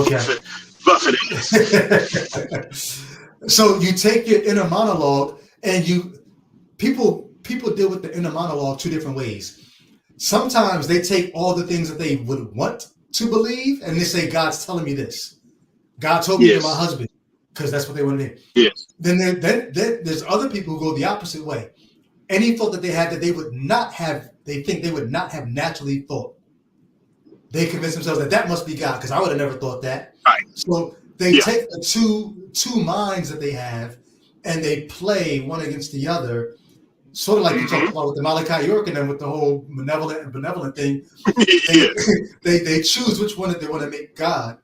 buffeting us. So you take your inner monologue and people deal with the inner monologue two different ways. Sometimes they take all the things that they would want to believe and they say, God's telling me this. God told me you're my husband, because that's what they want to hear. Yes. Then there's other people who go the opposite way. Any thought that they had that they think they would not have naturally thought. They convince themselves that must be God, because I would have never thought that. Right. So they take the two minds that they have and they play one against the other, sort of like you talked about with the Malachi York and then with the whole benevolent thing. They choose which one that they want to make God.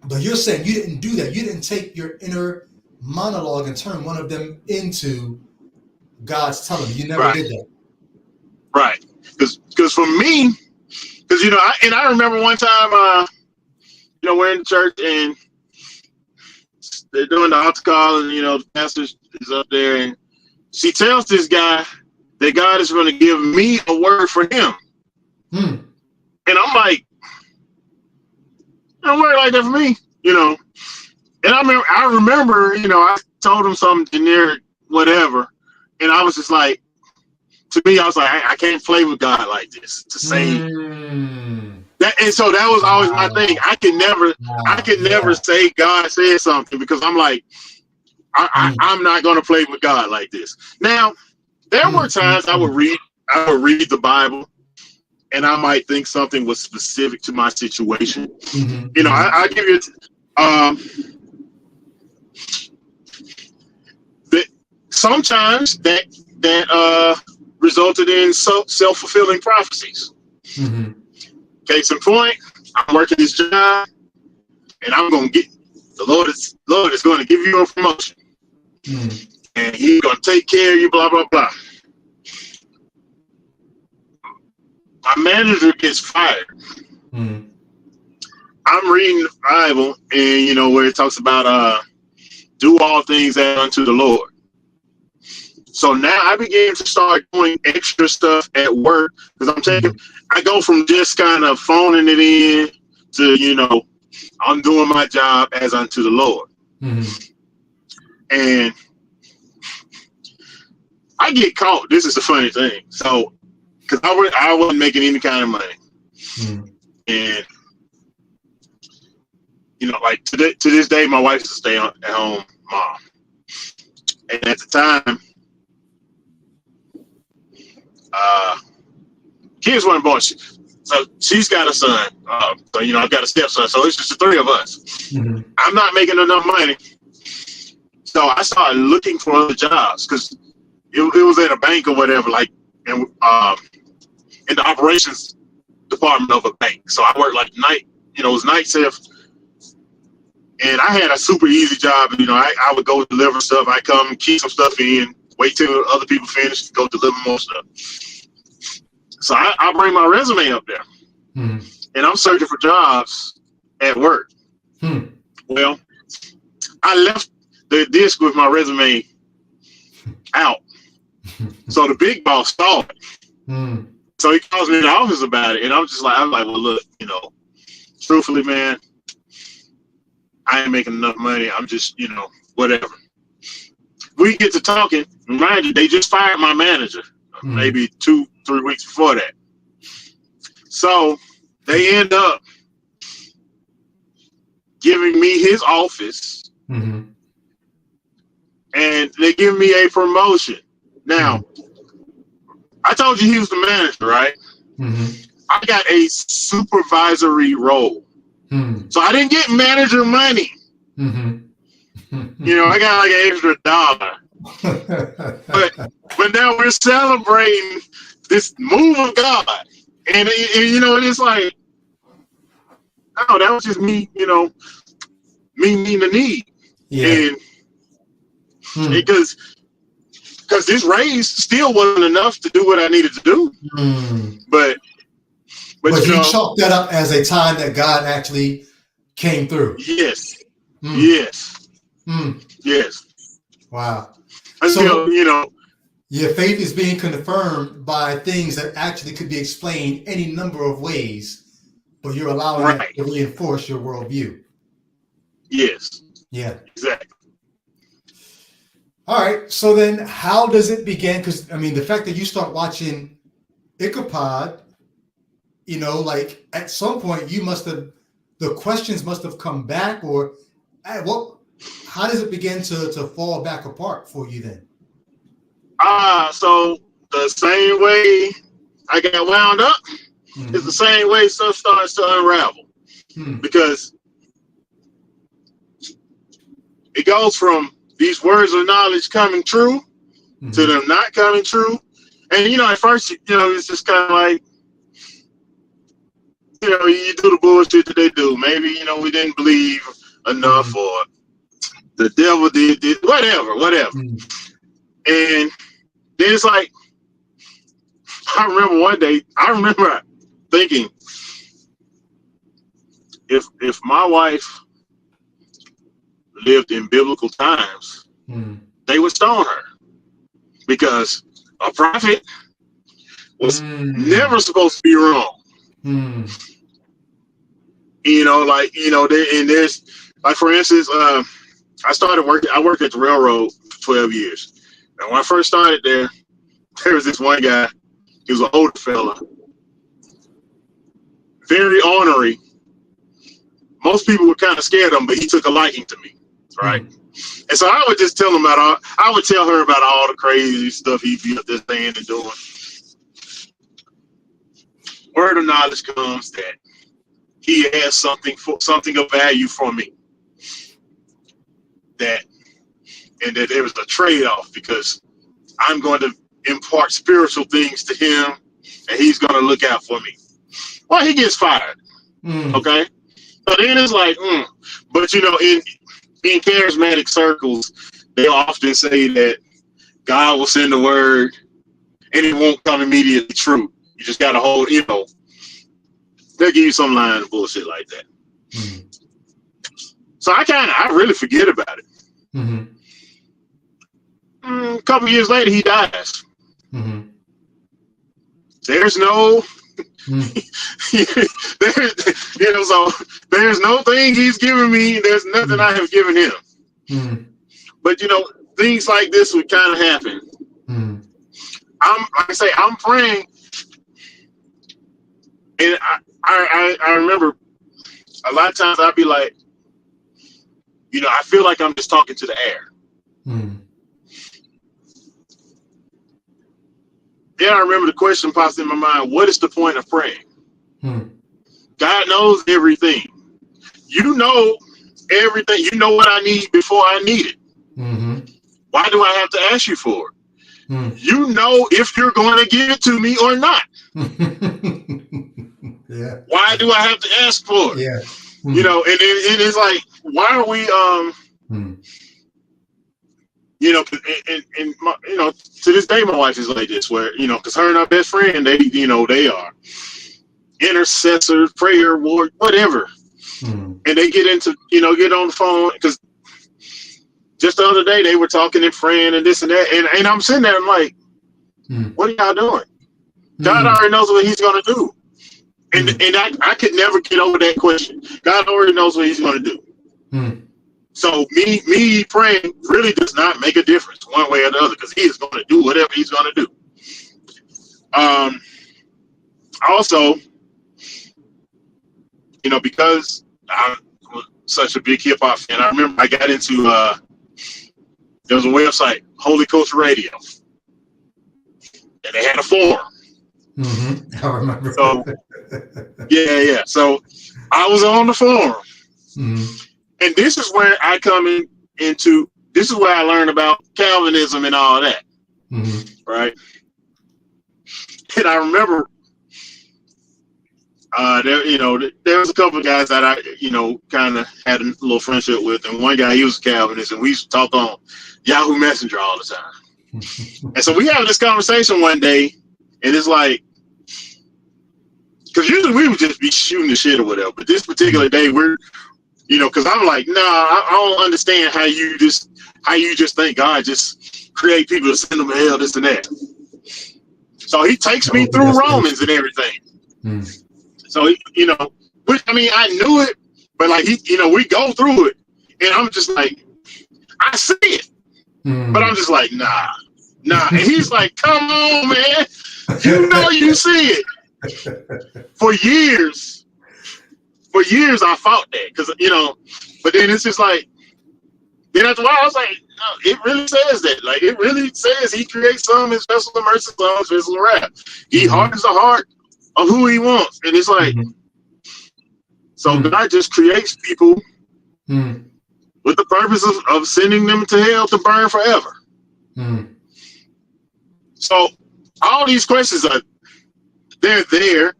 But you're saying you didn't do that. You didn't take your inner monologue and turn one of them into God's telling you. You never did that. Right. Because for me, because, I remember one time, we're in church and they're doing the altar call and, the pastor is up there and she tells this guy that God is going to give me a word for him. And I'm like, don't worry like that for me, And I remember, I told him something generic, whatever. And I was just like, to me, I was like, I can't play with God like this to say that. And so that was always my thing. I could never say God said something because I'm like, I'm not going to play with God like this. Now, there were times I would read the Bible and I might think something was specific to my situation. I give you that sometimes that resulted in self-fulfilling prophecies. Case in point, I'm working this job and I'm going to get, the Lord is going to give you a promotion. And he's going to take care of you, blah, blah, blah. My manager gets fired. I'm reading the Bible and, where it talks about do all things as unto the Lord. So now I began to start doing extra stuff at work because I go from just kind of phoning it in to, I'm doing my job as unto the Lord. And I get caught. This is the funny thing. So, because I wasn't making any kind of money. And, like to this day, my wife used to stay at home mom. And at the time, kids weren't born. So she's got a son. So, I've got a stepson. So it's just the three of us. I'm not making enough money. So I started looking for other jobs because it was at a bank or whatever, like in the operations department of a bank. So I worked like night, it was night shift. And I had a super easy job. I would go deliver stuff. I come keep some stuff in, wait till other people finish, go deliver more stuff. So I bring my resume up there, and I'm searching for jobs at work. Well, I left the disc with my resume out, so the big boss saw it. So he calls me in the office about it, and I'm like, well, look, truthfully, man, I ain't making enough money. I'm just, whatever. We get to talking. Mind you, they just fired my manager maybe 2-3 weeks before that. So they end up giving me his office and they give me a promotion. Now, I told you he was the manager, right? I got a supervisory role. So I didn't get manager money. I got like an extra $1. But now we're celebrating this move of God. And it's like, oh, that was just me, me meeting the need. Yeah. And because this raise still wasn't enough to do what I needed to do. But you chalked that up as a time that God actually came through. Yes. Yes. Yes. Wow. Until, so, your faith is being confirmed by things that actually could be explained any number of ways, but you're allowing it to reinforce your worldview. Yes. Yeah. Exactly. All right. So then how does it begin? Because, I mean, the fact that you start watching Ichabod, like at some point the questions must have come back, or how does it begin to fall back apart for you then? So the same way I got wound up is the same way stuff starts to unravel. Because it goes from these words of knowledge coming true to them not coming true. And, at first, it's just kind of like, you do the bullshit that they do. Maybe, we didn't believe enough, or the devil did whatever. And then it's like, I remember one day, thinking, if my wife lived in biblical times, they would stone her, because a prophet was never supposed to be wrong. There's, like, for instance, I worked at the railroad for 12 years. And when I first started there was this one guy. He was an older fella, very ornery. Most people were kind of scared of him, but he took a liking to me, right? And so I would just tell him I would tell her about all the crazy stuff he'd be up there saying and doing. Word of knowledge comes that he has something of value for me. And that there was a trade-off, because I'm going to impart spiritual things to him, and he's going to look out for me. Well, he gets fired. Okay. So then it's like, but in charismatic circles, they often say that God will send a word and it won't come immediately true. You just got to hold, they'll give you some line of bullshit like that. So I really forget about it. A couple years later, he dies. There's no, so there's no thing he's given me. There's nothing I have given him. But things like this would kind of happen. I'm praying, and I remember a lot of times I'd be like, I feel like I'm just talking to the air. Then I remember the question pops in my mind: what is the point of praying? God knows everything. You know everything. You know what I need before I need it. Why do I have to ask you for it? You know if you're going to give it to me or not. Yeah. Why do I have to ask for it? Yeah. And it's like, why are we to this day my wife is like this, where because her and her best friend, they are intercessors, prayer ward, whatever, and they get into get on the phone, because just the other day they were talking and praying and this and that, and I'm sitting there, I'm like, what are y'all doing? God already knows what he's going to do. And I could never get over that question. God already knows what he's going to do. So me praying really does not make a difference one way or the other, because he is going to do whatever he's going to do. Also, because I'm such a big hip hop fan, I remember I got into there was a website, Holy Coast Radio, and they had a forum. I remember. So yeah. So I was on the forum, and this is where I come into. This is where I learned about Calvinism and all that, right? And I remember there was a couple of guys that I kind of had a little friendship with, and one guy, he was a Calvinist, and we used to talk on Yahoo Messenger all the time. And so we had this conversation one day, and it's like, because usually we would just be shooting the shit or whatever, but this particular day we're You know, because I'm like, nah, I don't understand how you just think God just create people to send them to hell, this and that. So he takes me through Romans and everything. So, you know, which, I mean, I knew it, but like, we go through it. And I'm just like, I see it. But I'm just like, nah. And he's like, come on, man. You know you see it. For years, I fought that. Because, you know, but then it's just like, then after a while, I was like, no, it really says that. Like, it really says he creates some as vessels of mercy, some as vessels of wrath. He hardens the heart of who he wants. And it's like, so God just creates people with the purpose of sending them to hell to burn forever. So all these questions they're there.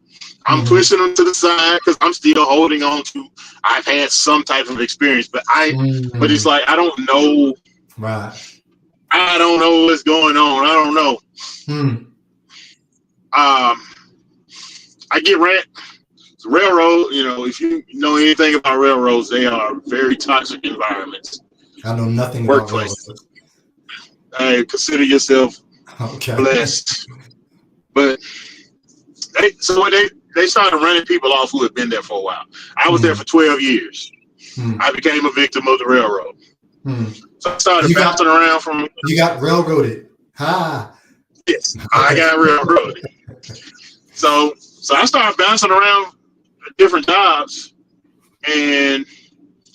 I'm pushing them to the side because I'm still holding on to. I've had some type of experience, but but it's like I don't know. Right. I don't know what's going on. I don't know. I get railroad. You know, if you know anything about railroads, they are very toxic environments. I know nothing about railroads. Hey, consider yourself blessed. But they started running people off who had been there for a while. I was there for 12 years. I became a victim of the railroad. So I started bouncing around from. You got railroaded. Ha. Yes, I got railroaded. So I started bouncing around different jobs, and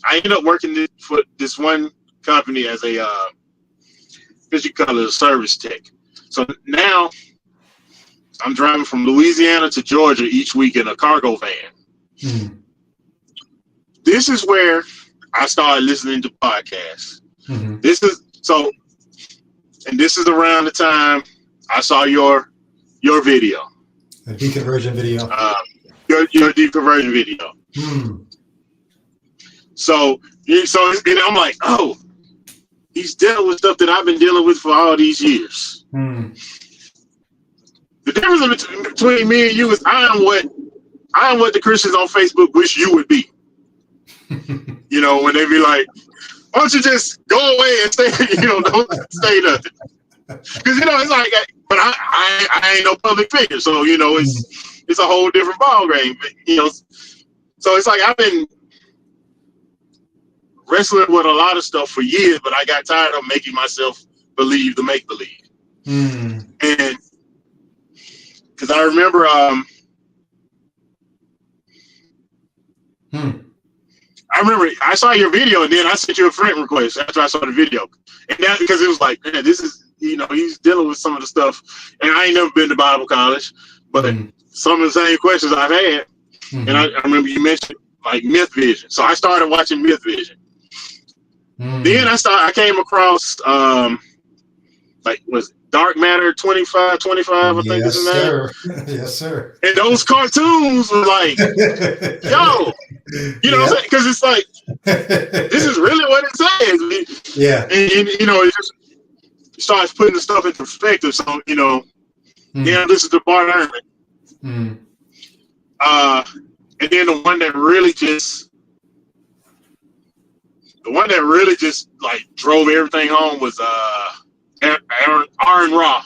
I ended up working for this one company as a, you call it a service tech. So now I'm driving from Louisiana to Georgia each week in a cargo van. This is where I started listening to podcasts. This is around the time I saw your video. A deconversion video. Your deconversion video. So I'm like, oh, he's dealing with stuff that I've been dealing with for all these years. The difference between me and you is I am what the Christians on Facebook wish you would be. You know, when they be like, why don't you just go away and stay, don't say nothing. Because, it's like, but I ain't no public figure. So, it's a whole different ball game. So it's like I've been wrestling with a lot of stuff for years, but I got tired of making myself believe the make-believe. And because I remember I saw your video and then I sent you a friend request after I saw the video. And that because it was like, man, this is, he's dealing with some of the stuff. And I ain't never been to Bible college, but some of the same questions I've had. And I remember you mentioned like Myth Vision. So I started watching Myth Vision. Then I came across was Dark Matter 25, I think is the name. Yes, sir. And those cartoons were like, yo, you know what I'm saying? Because it's like, this is really what it says. Yeah. And it just starts putting the stuff into perspective. So, this is the Bart Ehrman. And then the one that really just like drove everything home was Aaron Ra.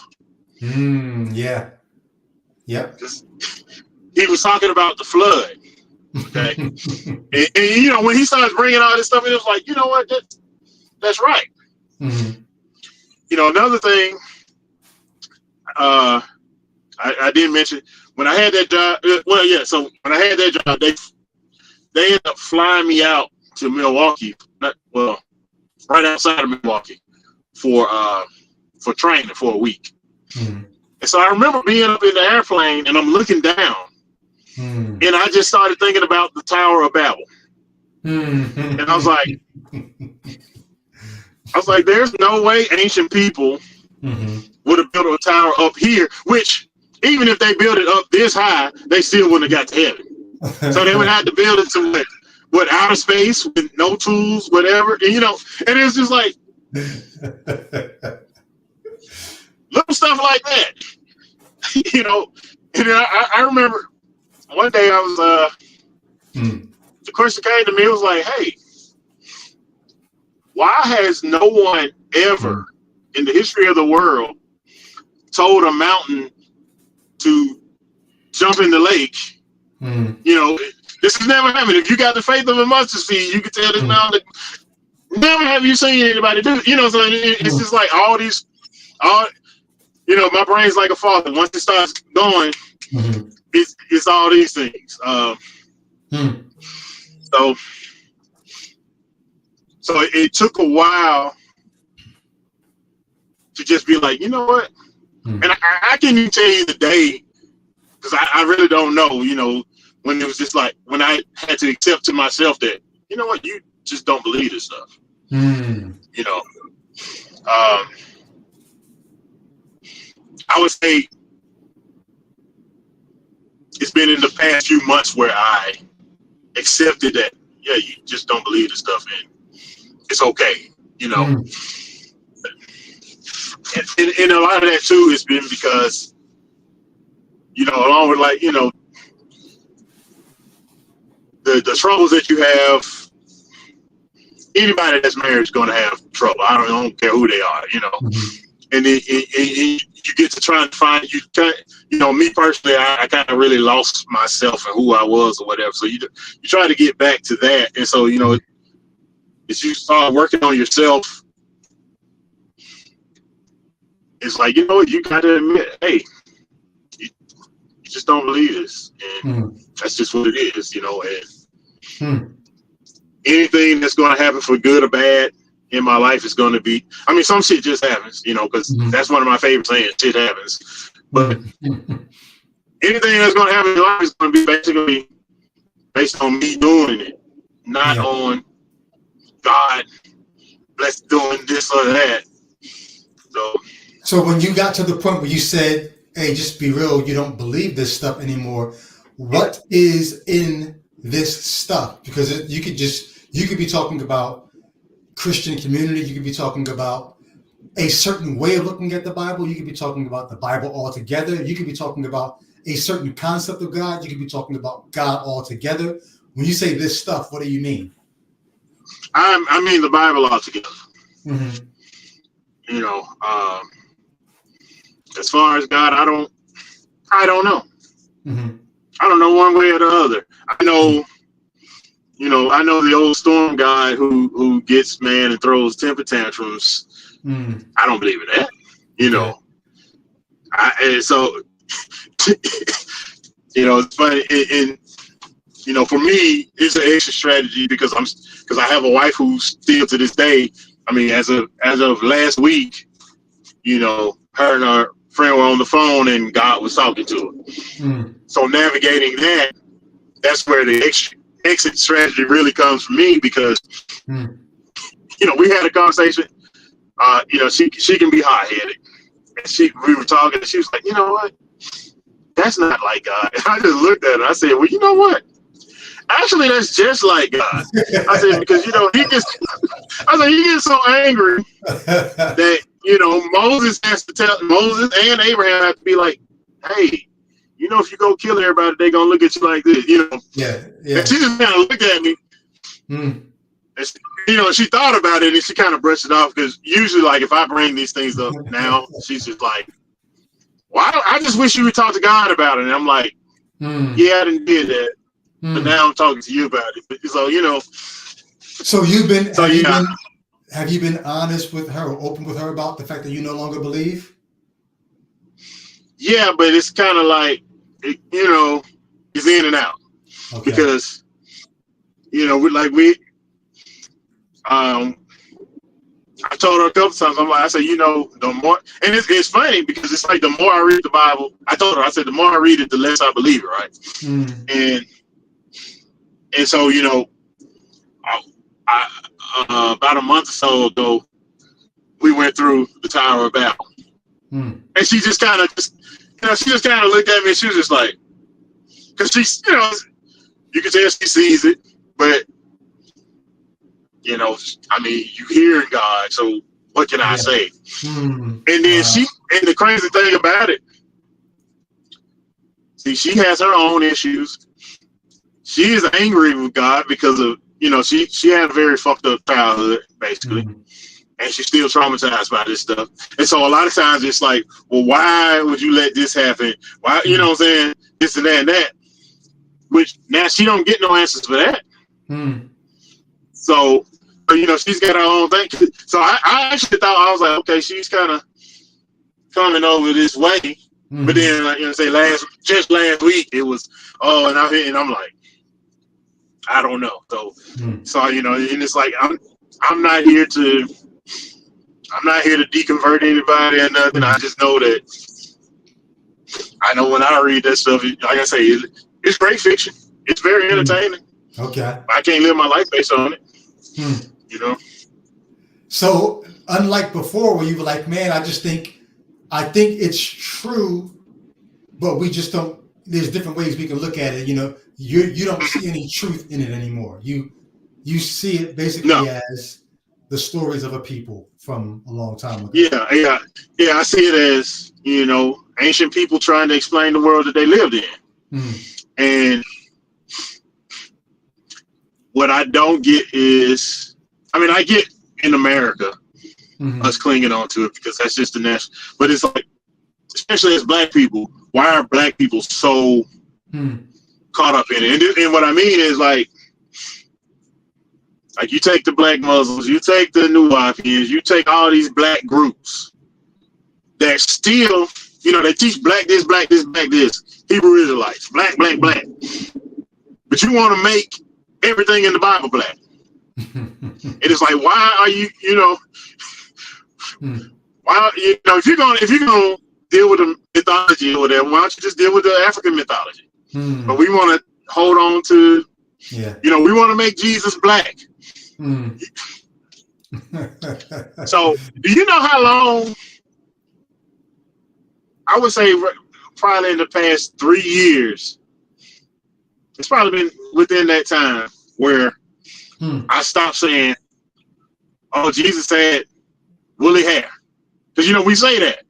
Yeah. Yep. He was talking about the flood. Okay. and when he starts bringing all this stuff, it was like, you know what? That's right. Another thing I did mention when I had that job. So when I had that job, they ended up flying me out to Milwaukee. Right outside of Milwaukee for training for a week. And so I remember being up in the airplane and I'm looking down and I just started thinking about the Tower of Babel. And I was like, there's no way ancient people would have built a tower up here, which even if they built it up this high, they still wouldn't have got to heaven. So they would have to build it to outer space with no tools, whatever. And and it's just like little stuff like that. And then I remember one day I the question came to me, it was like, hey, why has no one ever in the history of the world told a mountain to jump in the lake? You know, this has never happened. If you got the faith of a mustard seed, you can tell this mountain. Never have you seen anybody do it. You know, so it's just like all, you know, my brain's like a faucet. Once it starts going, it's all these things. So it took a while to just be like, you know what? And I can't even tell you the day, because I really don't know, you know, when it was just like, when I had to accept to myself that, you know what, you just don't believe this stuff. You know, I would say it's been in the past few months where I accepted that, yeah, you just don't believe this stuff, and it's okay, you know. And a lot of that too has been because, you know, along with, like, you know, the troubles that you have. Anybody that's married is going to have trouble. I don't care who they are, you know. And then you get to try and find, you know, me personally, I kind of really lost myself and who I was or whatever. So you try to get back to that. And so, you know, as you start working on yourself, it's like, you know, you got to admit, hey, you just don't believe this. And that's just what it is, you know. And anything that's going to happen for good or bad in my life is going to be, I mean, some shit just happens, you know, because that's one of my favorite sayings, shit happens. But anything that's going to happen in life is going to be basically based on me doing it, not on God, let's doing this or that. So when you got to the point where you said, hey, just be real, you don't believe this stuff anymore, what is in this stuff? Because you could be talking about Christian community, you could be talking about a certain way of looking at the Bible, you could be talking about the Bible altogether, you could be talking about a certain concept of God, you could be talking about God altogether. When you say this stuff, what do you mean? I mean the Bible altogether. You know, as far as God, I don't know. I don't know one way or the other. I know, you know, I know the old storm guy who gets mad and throws temper tantrums. I don't believe in that. You know, and so, you know, it's funny. And you know, for me, it's an extra strategy because I have a wife who's still to this day. I mean, as of last week, you know, her and her friend were on the phone and God was talking to her. So navigating that's where the exit strategy really comes from me because, you know, we had a conversation. You know, she can be hot-headed. And we were talking and she was like, you know what? That's not like God. And I just looked at her. I said, well, you know what? Actually, that's just like God. I said, because, you know, he gets so angry that, you know, Moses and Abraham have to be like, hey, you know, if you go kill everybody, they're going to look at you like this, you know. And she just kind of looked at me. And she, you know, she thought about it and she kind of brushed it off because usually, like, if I bring these things up now, she's just like, well, I just wish you would talk to God about it. And I'm like, yeah, I didn't do that. But now I'm talking to you about it. So, you know. So have you been honest with her or open with her about the fact that you no longer believe? Yeah, but it's kind of like, you know, it's in and out. Okay. Because, you know, I told her a couple times, I said, you know, the more, and it's funny because it's like the more I read the Bible, I told her, I said, the more I read it, the less I believe it, right? And so, you know, I about a month or so ago, we went through the Tower of Babel. And she just kind of, looked at me and she was just like, because she's, you know, you can tell she sees it, but, you know, I mean, you hear God, so what can I say? And then and the crazy thing about it, see, she has her own issues. she is angry with God because of, she had a very fucked up childhood, basically. Mm-hmm. And she's still traumatized by this stuff. And so a lot of times it's like, well, why would you let this happen? Why, you know what I'm saying? This and that and that. Which now she don't get no answers for that. Mm. So, she's got her own thing. So I actually thought, I was like, okay, she's kind of coming over this way. Mm-hmm. But then, say last week, it was, and I'm like, I don't know. So, and it's like, I'm not here to deconvert anybody or nothing. I just know that I know when I read that stuff, like I say, it's great fiction. It's very entertaining. Okay. I can't live my life based on it. So unlike before, where you were like, man, I think it's true, but we just don't. There's different ways we can look at it. You don't see any truth in it anymore. You see it basically as the stories of a people from a long time ago. Yeah. I see it as, ancient people trying to explain the world that they lived in. And what I don't get is, I get in America, us clinging on to it because that's just the national. But it's like, especially as Black people, why are Black people so caught up in it? And what I mean is like you take the Black Muslims, you take the Nuwapians, you take all these Black groups that still, they teach Black this, Black this, Black this, Hebrew Israelites, Black. But you want to make everything in the Bible Black. It is like, why are you, why, if you're gonna deal with the mythology or whatever, why don't you just deal with the African mythology? But we want to hold on to, we want to make Jesus Black. So, do you know how long? I would say probably in the past 3 years. It's probably been within that time where I stopped saying, "Oh, Jesus had woolly hair," because we say that,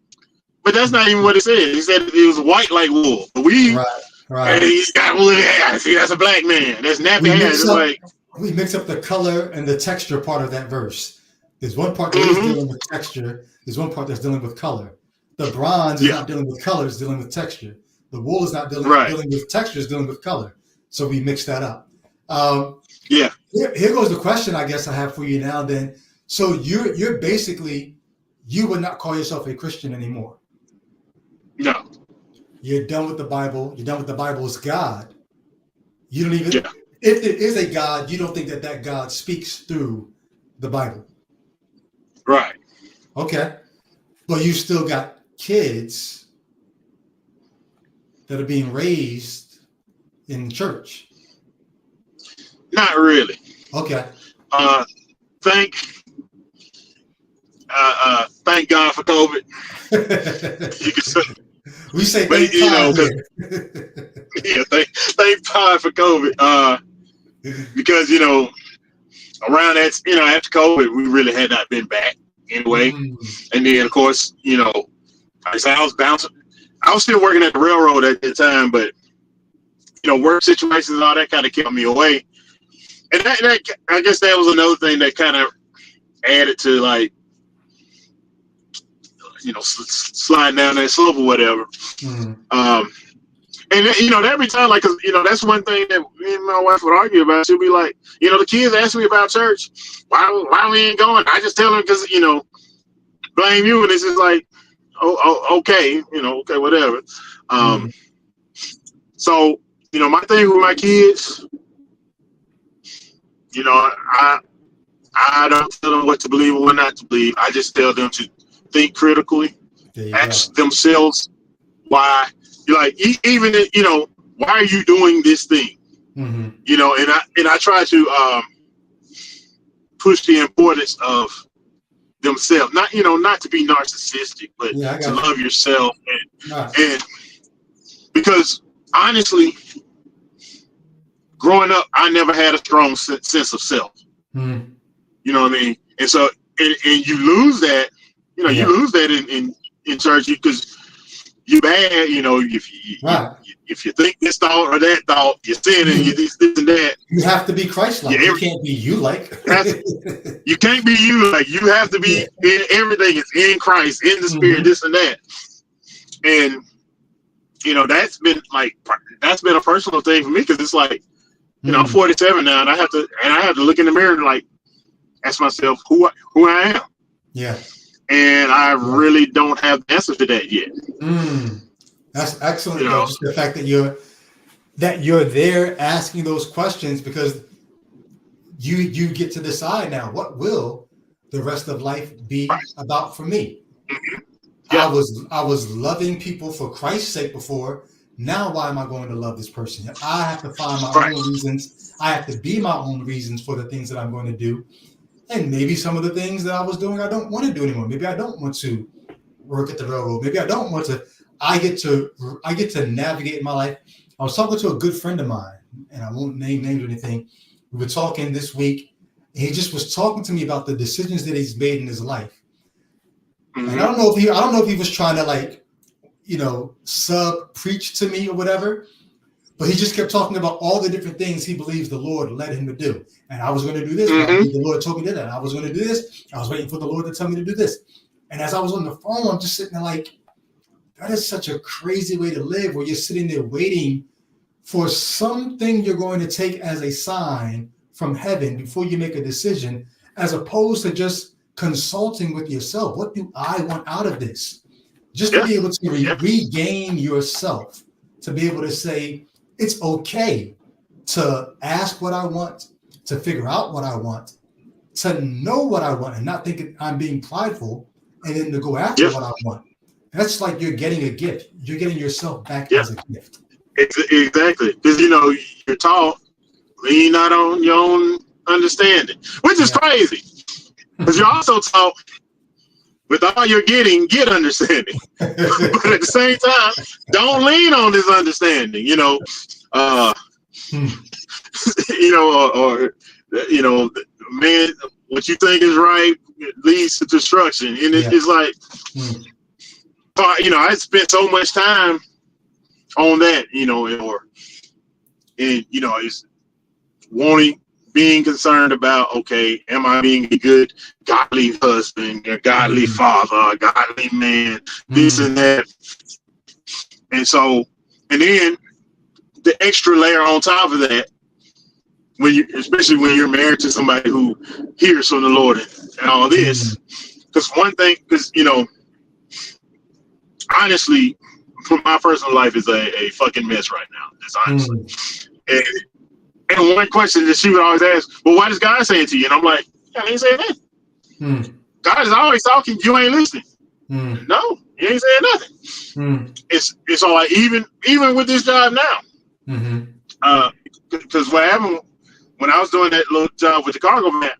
but that's not even what it said. He said it was white like wool. But right. He's got woolly hair. See, that's a Black man. That's nappy hair. We mix up the color and the texture part of that verse. There's one part that is dealing with texture. There's one part that's dealing with color. The bronze is not dealing with color; it's dealing with texture. The wool is not dealing with texture; it's dealing with color. So we mix that up. Here goes the question I guess I have for you now. Then, so you're basically, you would not call yourself a Christian anymore. No. You're done with the Bible. You're done with the Bible as God. You don't even. Yeah. If there is a God, you don't think that God speaks through the Bible. Right. Okay. But you still got kids that are being raised in church. Not really. Okay. Thank God for COVID. You can say. We say thank God for COVID. Because around that, after COVID, we really had not been back anyway. And then of course, I was bouncing. I was still working at the railroad at the time, but work situations and all that kind of kept me away. And that I guess that was another thing that kind of added to like, sliding down that slope or whatever. And every time, like, 'cause, that's one thing that me and my wife would argue about. She'll be like, the kids ask me about church. Why we ain't going? I just tell them because, blame you. And it's just like, okay, okay, whatever. So, my thing with my kids, I don't tell them what to believe or what not to believe. I just tell them to think critically, ask themselves why. Even why are you doing this thing? And I try to push the importance of themselves. Not to be narcissistic, but to love yourself and because honestly, growing up, I never had a strong sense of self. You know what I mean? And so, and you lose that. You lose that in church because you bad, if you think this thought or that thought, you're sinning, you this and that. You have to be Christ-like. You can't be you-like. You can't be you. Like, you have to be in everything is in Christ, in the Spirit, this and that. And that's been a personal thing for me, because it's like, I'm 47 now, and I have to look in the mirror and like ask myself who I am. Yeah. And I really don't have the answer to that yet. That's excellent. Just the fact that you're there asking those questions, because you get to decide now, what will the rest of life be about for me? Yeah. I was loving people for Christ's sake before. Now why am I going to love this person? I have to find my own reasons. I have to be my own reasons for the things that I'm going to do. And maybe some of the things that I was doing, I don't want to do anymore. Maybe I don't want to work at the railroad. Maybe I don't want to. I get to navigate my life. I was talking to a good friend of mine, and I won't name names or anything. We were talking this week, and he just was talking to me about the decisions that he's made in his life. And I don't know if he was trying to sub preach to me or whatever, but he just kept talking about all the different things he believes the Lord led him to do. And I was going to do this. The Lord told me to do that. I was going to do this. I was waiting for the Lord to tell me to do this. And as I was on the phone, I'm just sitting there like, that is such a crazy way to live, where you're sitting there waiting for something you're going to take as a sign from heaven before you make a decision, as opposed to just consulting with yourself. What do I want out of this? Just to be able to regain yourself, to be able to say, it's okay to ask what I want, to figure out what I want, to know what I want, and not think I'm being prideful, and then to go after what I want. That's like you're getting a gift. You're getting yourself back as a gift. Exactly. Because, you're taught, lean not on your own understanding, which is crazy. Because you're also taught, with all you're getting, get understanding. But at the same time, don't lean on this understanding, man, what you think is right leads to destruction. And it's like, I spent so much time on that, it's being concerned about, okay, am I being a good, godly husband, a godly father, a godly man, this and that. And so, and then the extra layer on top of that, especially when you're married to somebody who hears from the Lord and all this, because honestly, my personal life is a fucking mess right now. It's honestly. And one question that she would always ask, well, why does God say it to you? And I'm like, I ain't saying that. God is always talking. You ain't listening. No, you ain't saying nothing. It's all like, even with this job now. Because what happened when I was doing that little job with the cargo man,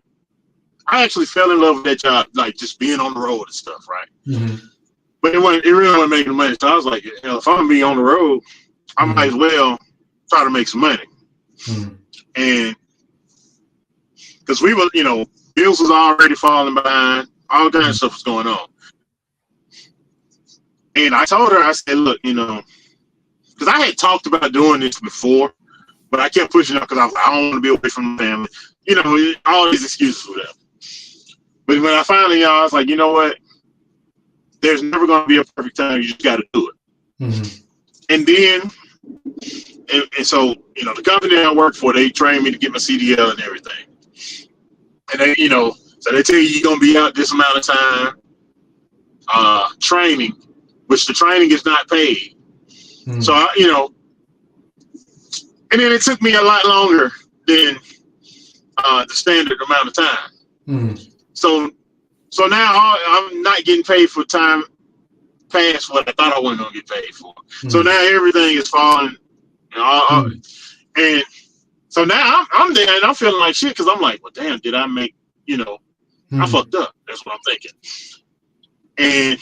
I actually fell in love with that job, like just being on the road and stuff, right? But it really wasn't making money. So I was like, if I'm gonna be on the road, I might as well try to make some money. And because we were, bills was already falling behind, all kinds of stuff was going on. And I told her, I said, look, because I had talked about doing this before, but I kept pushing up because I was like, I don't want to be away from the family. All these excuses for them. But when I finally, I was like, you know what? There's never going to be a perfect time. You just got to do it. And then, and so, the company I work for, they trained me to get my CDL and everything. And they, so they tell you you're going to be out this amount of time, training, which the training is not paid. So, and then it took me a lot longer than the standard amount of time. So now I'm not getting paid for time past what I thought I wasn't going to get paid for. So now everything is falling. And so now I'm there and I'm feeling like shit, because I'm like, well, damn, did I make, I fucked up. That's what I'm thinking. And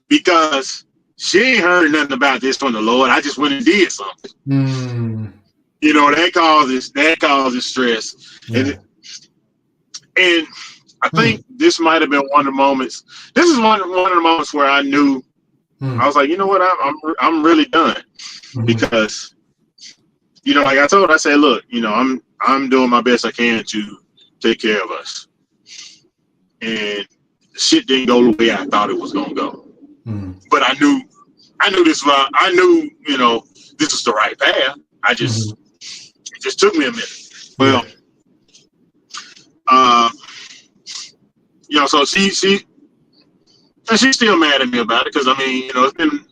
because she ain't heard nothing about this from the Lord, I just went and did something. That causes stress. And I think this might have been one of the moments. This is one of the moments where I knew I was like, you know what, I'm really done because, like I told, I said, look, I'm doing my best I can to take care of us, and shit didn't go the way I thought it was gonna go, but I knew this. I knew, this was the right path. It just took me a minute. Well, so she's still mad at me about it because it's been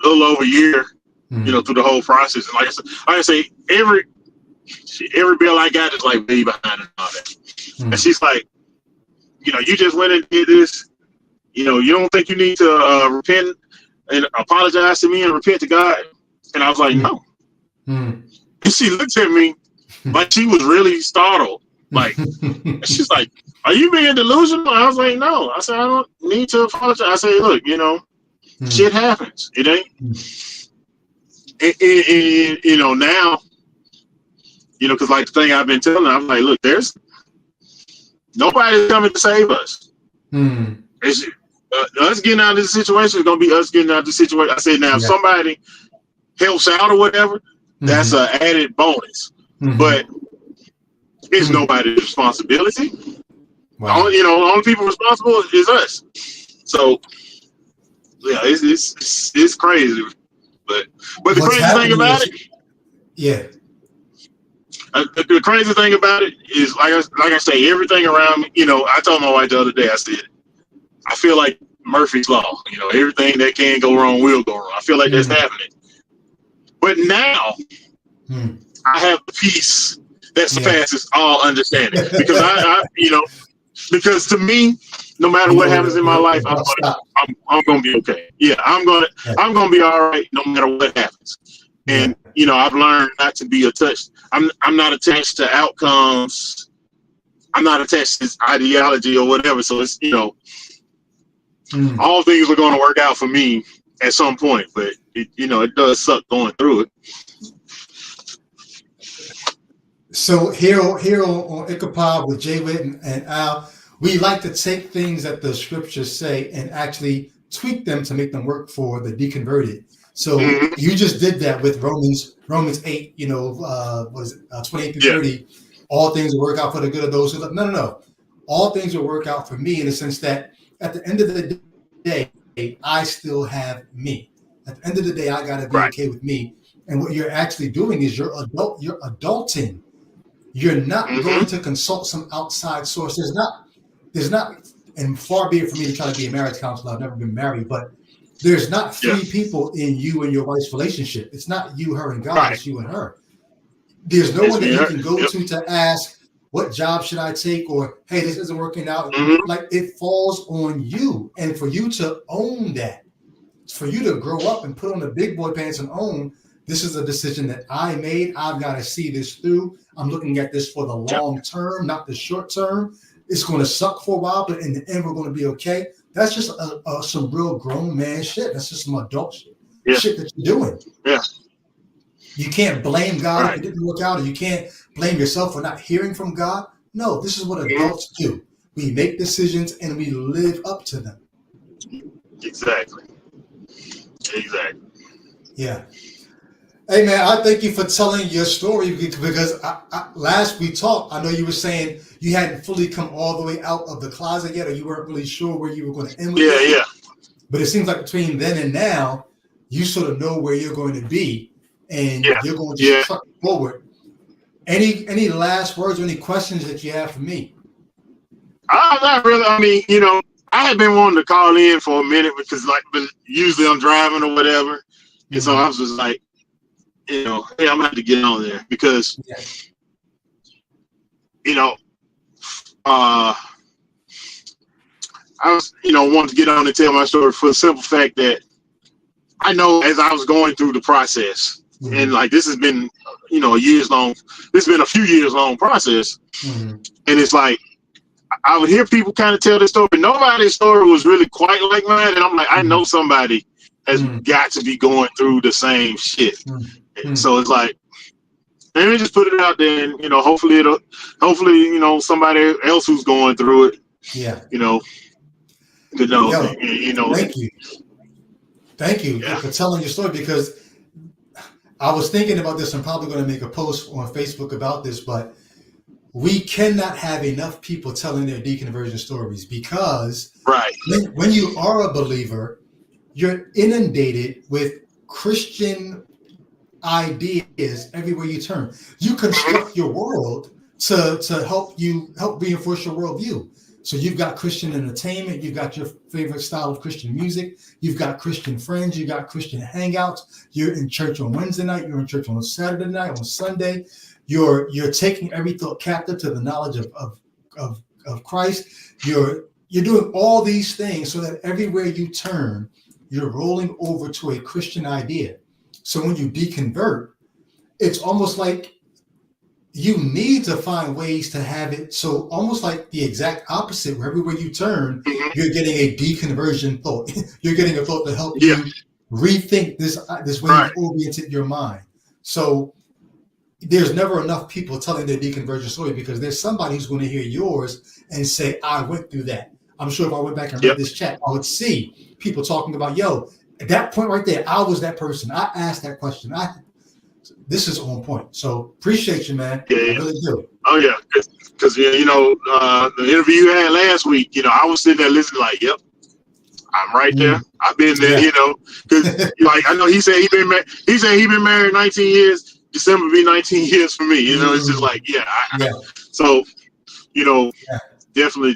a little over a year, through the whole process. And like I say, every bill I got is like way behind and all that. And she's like, you just went and did this. You don't think you need to repent and apologize to me and repent to God? And I was like, no. And she looked at me like she was really startled. Like, she's like, are you being delusional? I was like, no. I said, I don't need to apologize. I said, look, shit happens. It ain't. And now, because like the thing I've been telling her, I'm like, look, there's nobody's coming to save us. It's, us getting out of this situation is going to be us getting out of the situation. I said, now, if somebody helps out or whatever, that's an added bonus. But it's nobody's responsibility. Wow. The only people responsible is us. So, yeah, it's crazy. But the crazy thing about it, the crazy thing about it is, like I say, everything around me. I told my wife the other day, I said, I feel like Murphy's Law. Everything that can go wrong will go wrong. I feel like that's happening. But now I have the peace that surpasses all understanding, because because to me, no matter what happens in my life, I'm gonna be okay. Yeah, I'm gonna be all right no matter what happens. And I've learned not to be attached. I'm not attached to outcomes. I'm not attached to this ideology or whatever. So it's all things are going to work out for me at some point. But it does suck going through it. So here on Ichabod with Jay Witt and Al, we like to take things that the scriptures say and actually tweak them to make them work for the deconverted. So you just did that with Romans 8, was it 28 through 30? All things will work out for the good of those who love. No. All things will work out for me, in the sense that at the end of the day, I still have me. At the end of the day, I gotta be okay with me. And what you're actually doing is you're adulting. You're not going to consult some outside source. There's not, and far be it for me to try to be a marriage counselor. I've never been married, but there's not three people in you and your wife's relationship. It's not you, her, and God. It's you and her. There's no one that you can go to ask, what job should I take? Or, hey, this isn't working out. Like, it falls on you. And for you to own that, for you to grow up and put on the big boy pants and own, this is a decision that I made. I've got to see this through. I'm looking at this for the long term, not the short term. It's going to suck for a while, but in the end, we're going to be okay. That's just some real grown man shit. That's just some adult shit that you're doing. Yeah. You can't blame God if it didn't work out, or you can't blame yourself for not hearing from God. No, this is what adults do. We make decisions and we live up to them. Exactly. Yeah. Hey, man, I thank you for telling your story, because last we talked, I know you were saying you hadn't fully come all the way out of the closet yet, or you weren't really sure where you were going to end with it. Yeah. But it seems like between then and now, you sort of know where you're going to be, and you're going to just truck forward. Any last words or any questions that you have for me? Not really. I mean, I had been wanting to call in for a minute because, usually I'm driving or whatever. And so I was just like, hey, I'm going to have to get on there because, I was, wanting to get on and tell my story for the simple fact that I know as I was going through the process, and this has been, a few years long process. And it's like, I would hear people kind of tell this story. Nobody's story was really quite like mine. And I'm like, I know somebody has got to be going through the same shit. So it's like, let me just put it out there, and hopefully somebody else who's going through it, to know. Thank you. Thank you for telling your story, because I was thinking about this. I'm probably going to make a post on Facebook about this, but we cannot have enough people telling their deconversion stories, because when you are a believer, you're inundated with Christian ideas everywhere you turn. You construct your world to help reinforce your worldview. So you've got Christian entertainment, you've got your favorite style of Christian music, you've got Christian friends, you've got Christian hangouts, you're in church on Wednesday night, you're in church on Saturday night, on Sunday, you're taking every thought captive to the knowledge of Christ. You're doing all these things so that everywhere you turn, you're rolling over to a Christian idea. So when you deconvert, it's almost like you need to find ways to have it. So almost like the exact opposite, where everywhere you turn, you're getting a deconversion thought. You're getting a thought to help you rethink this way you've oriented your mind. So there's never enough people telling their deconversion story, because there's somebody who's going to hear yours and say, I went through that. I'm sure if I went back and read this chat, I would see people talking about, at that point right there, I was that person. I asked that question. This is on point. So appreciate you, man. I really do. Oh yeah, because the interview you had last week, I was sitting there listening, like, yep, I'm right there. I've been there, because like I know he said he been married 19 years. December will be 19 years for me. It's just like so definitely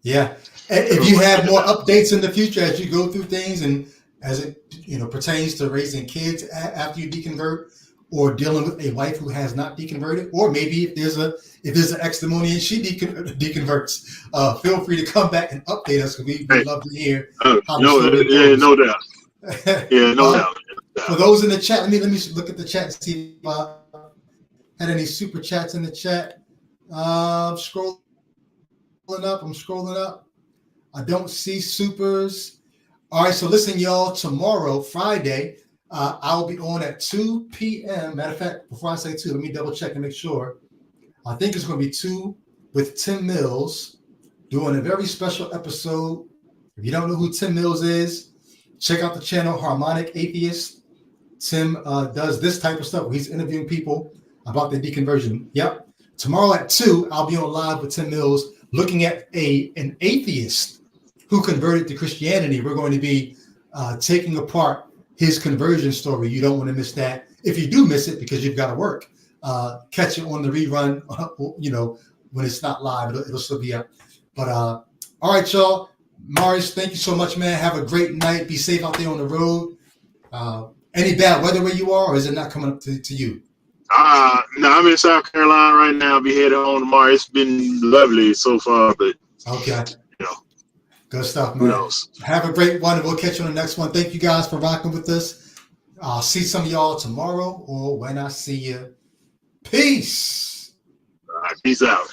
Yeah. If you have more updates in the future as you go through things, and as it pertains to raising kids after you deconvert, or dealing with a wife who has not deconverted, or maybe if there's an ex-demonian and she deconverts, feel free to come back and update us, because we'd love to hear. No doubt. Yeah, no doubt. For those in the chat, let me look at the chat and see if I had any super chats in the chat. I'm scrolling up. I don't see supers. All right, so listen, y'all. Tomorrow, Friday, I'll be on at 2 p.m. Matter of fact, before I say 2, let me double check and make sure. I think it's going to be 2 with Tim Mills, doing a very special episode. If you don't know who Tim Mills is, check out the channel Harmonic Atheist. Tim does this type of stuff where he's interviewing people about their deconversion. Yep. Tomorrow at 2, I'll be on live with Tim Mills, looking at an atheist who converted to Christianity. We're going to be taking apart his conversion story. You don't want to miss that. If you do miss it because you've got to work, catch it on the rerun, when it's not live, it'll still be up. But all right, y'all. Marius, thank you so much, man. Have a great night. Be safe out there on the road. Any bad weather where you are, or is it not coming up to you? No, I'm in South Carolina right now. I'll be headed home tomorrow. It's been lovely so far, but okay. Good stuff, man. Who knows? Have a great one, and we'll catch you on the next one. Thank you guys for rocking with us. I'll see some of y'all tomorrow, or when I see you. Peace. All right, peace out.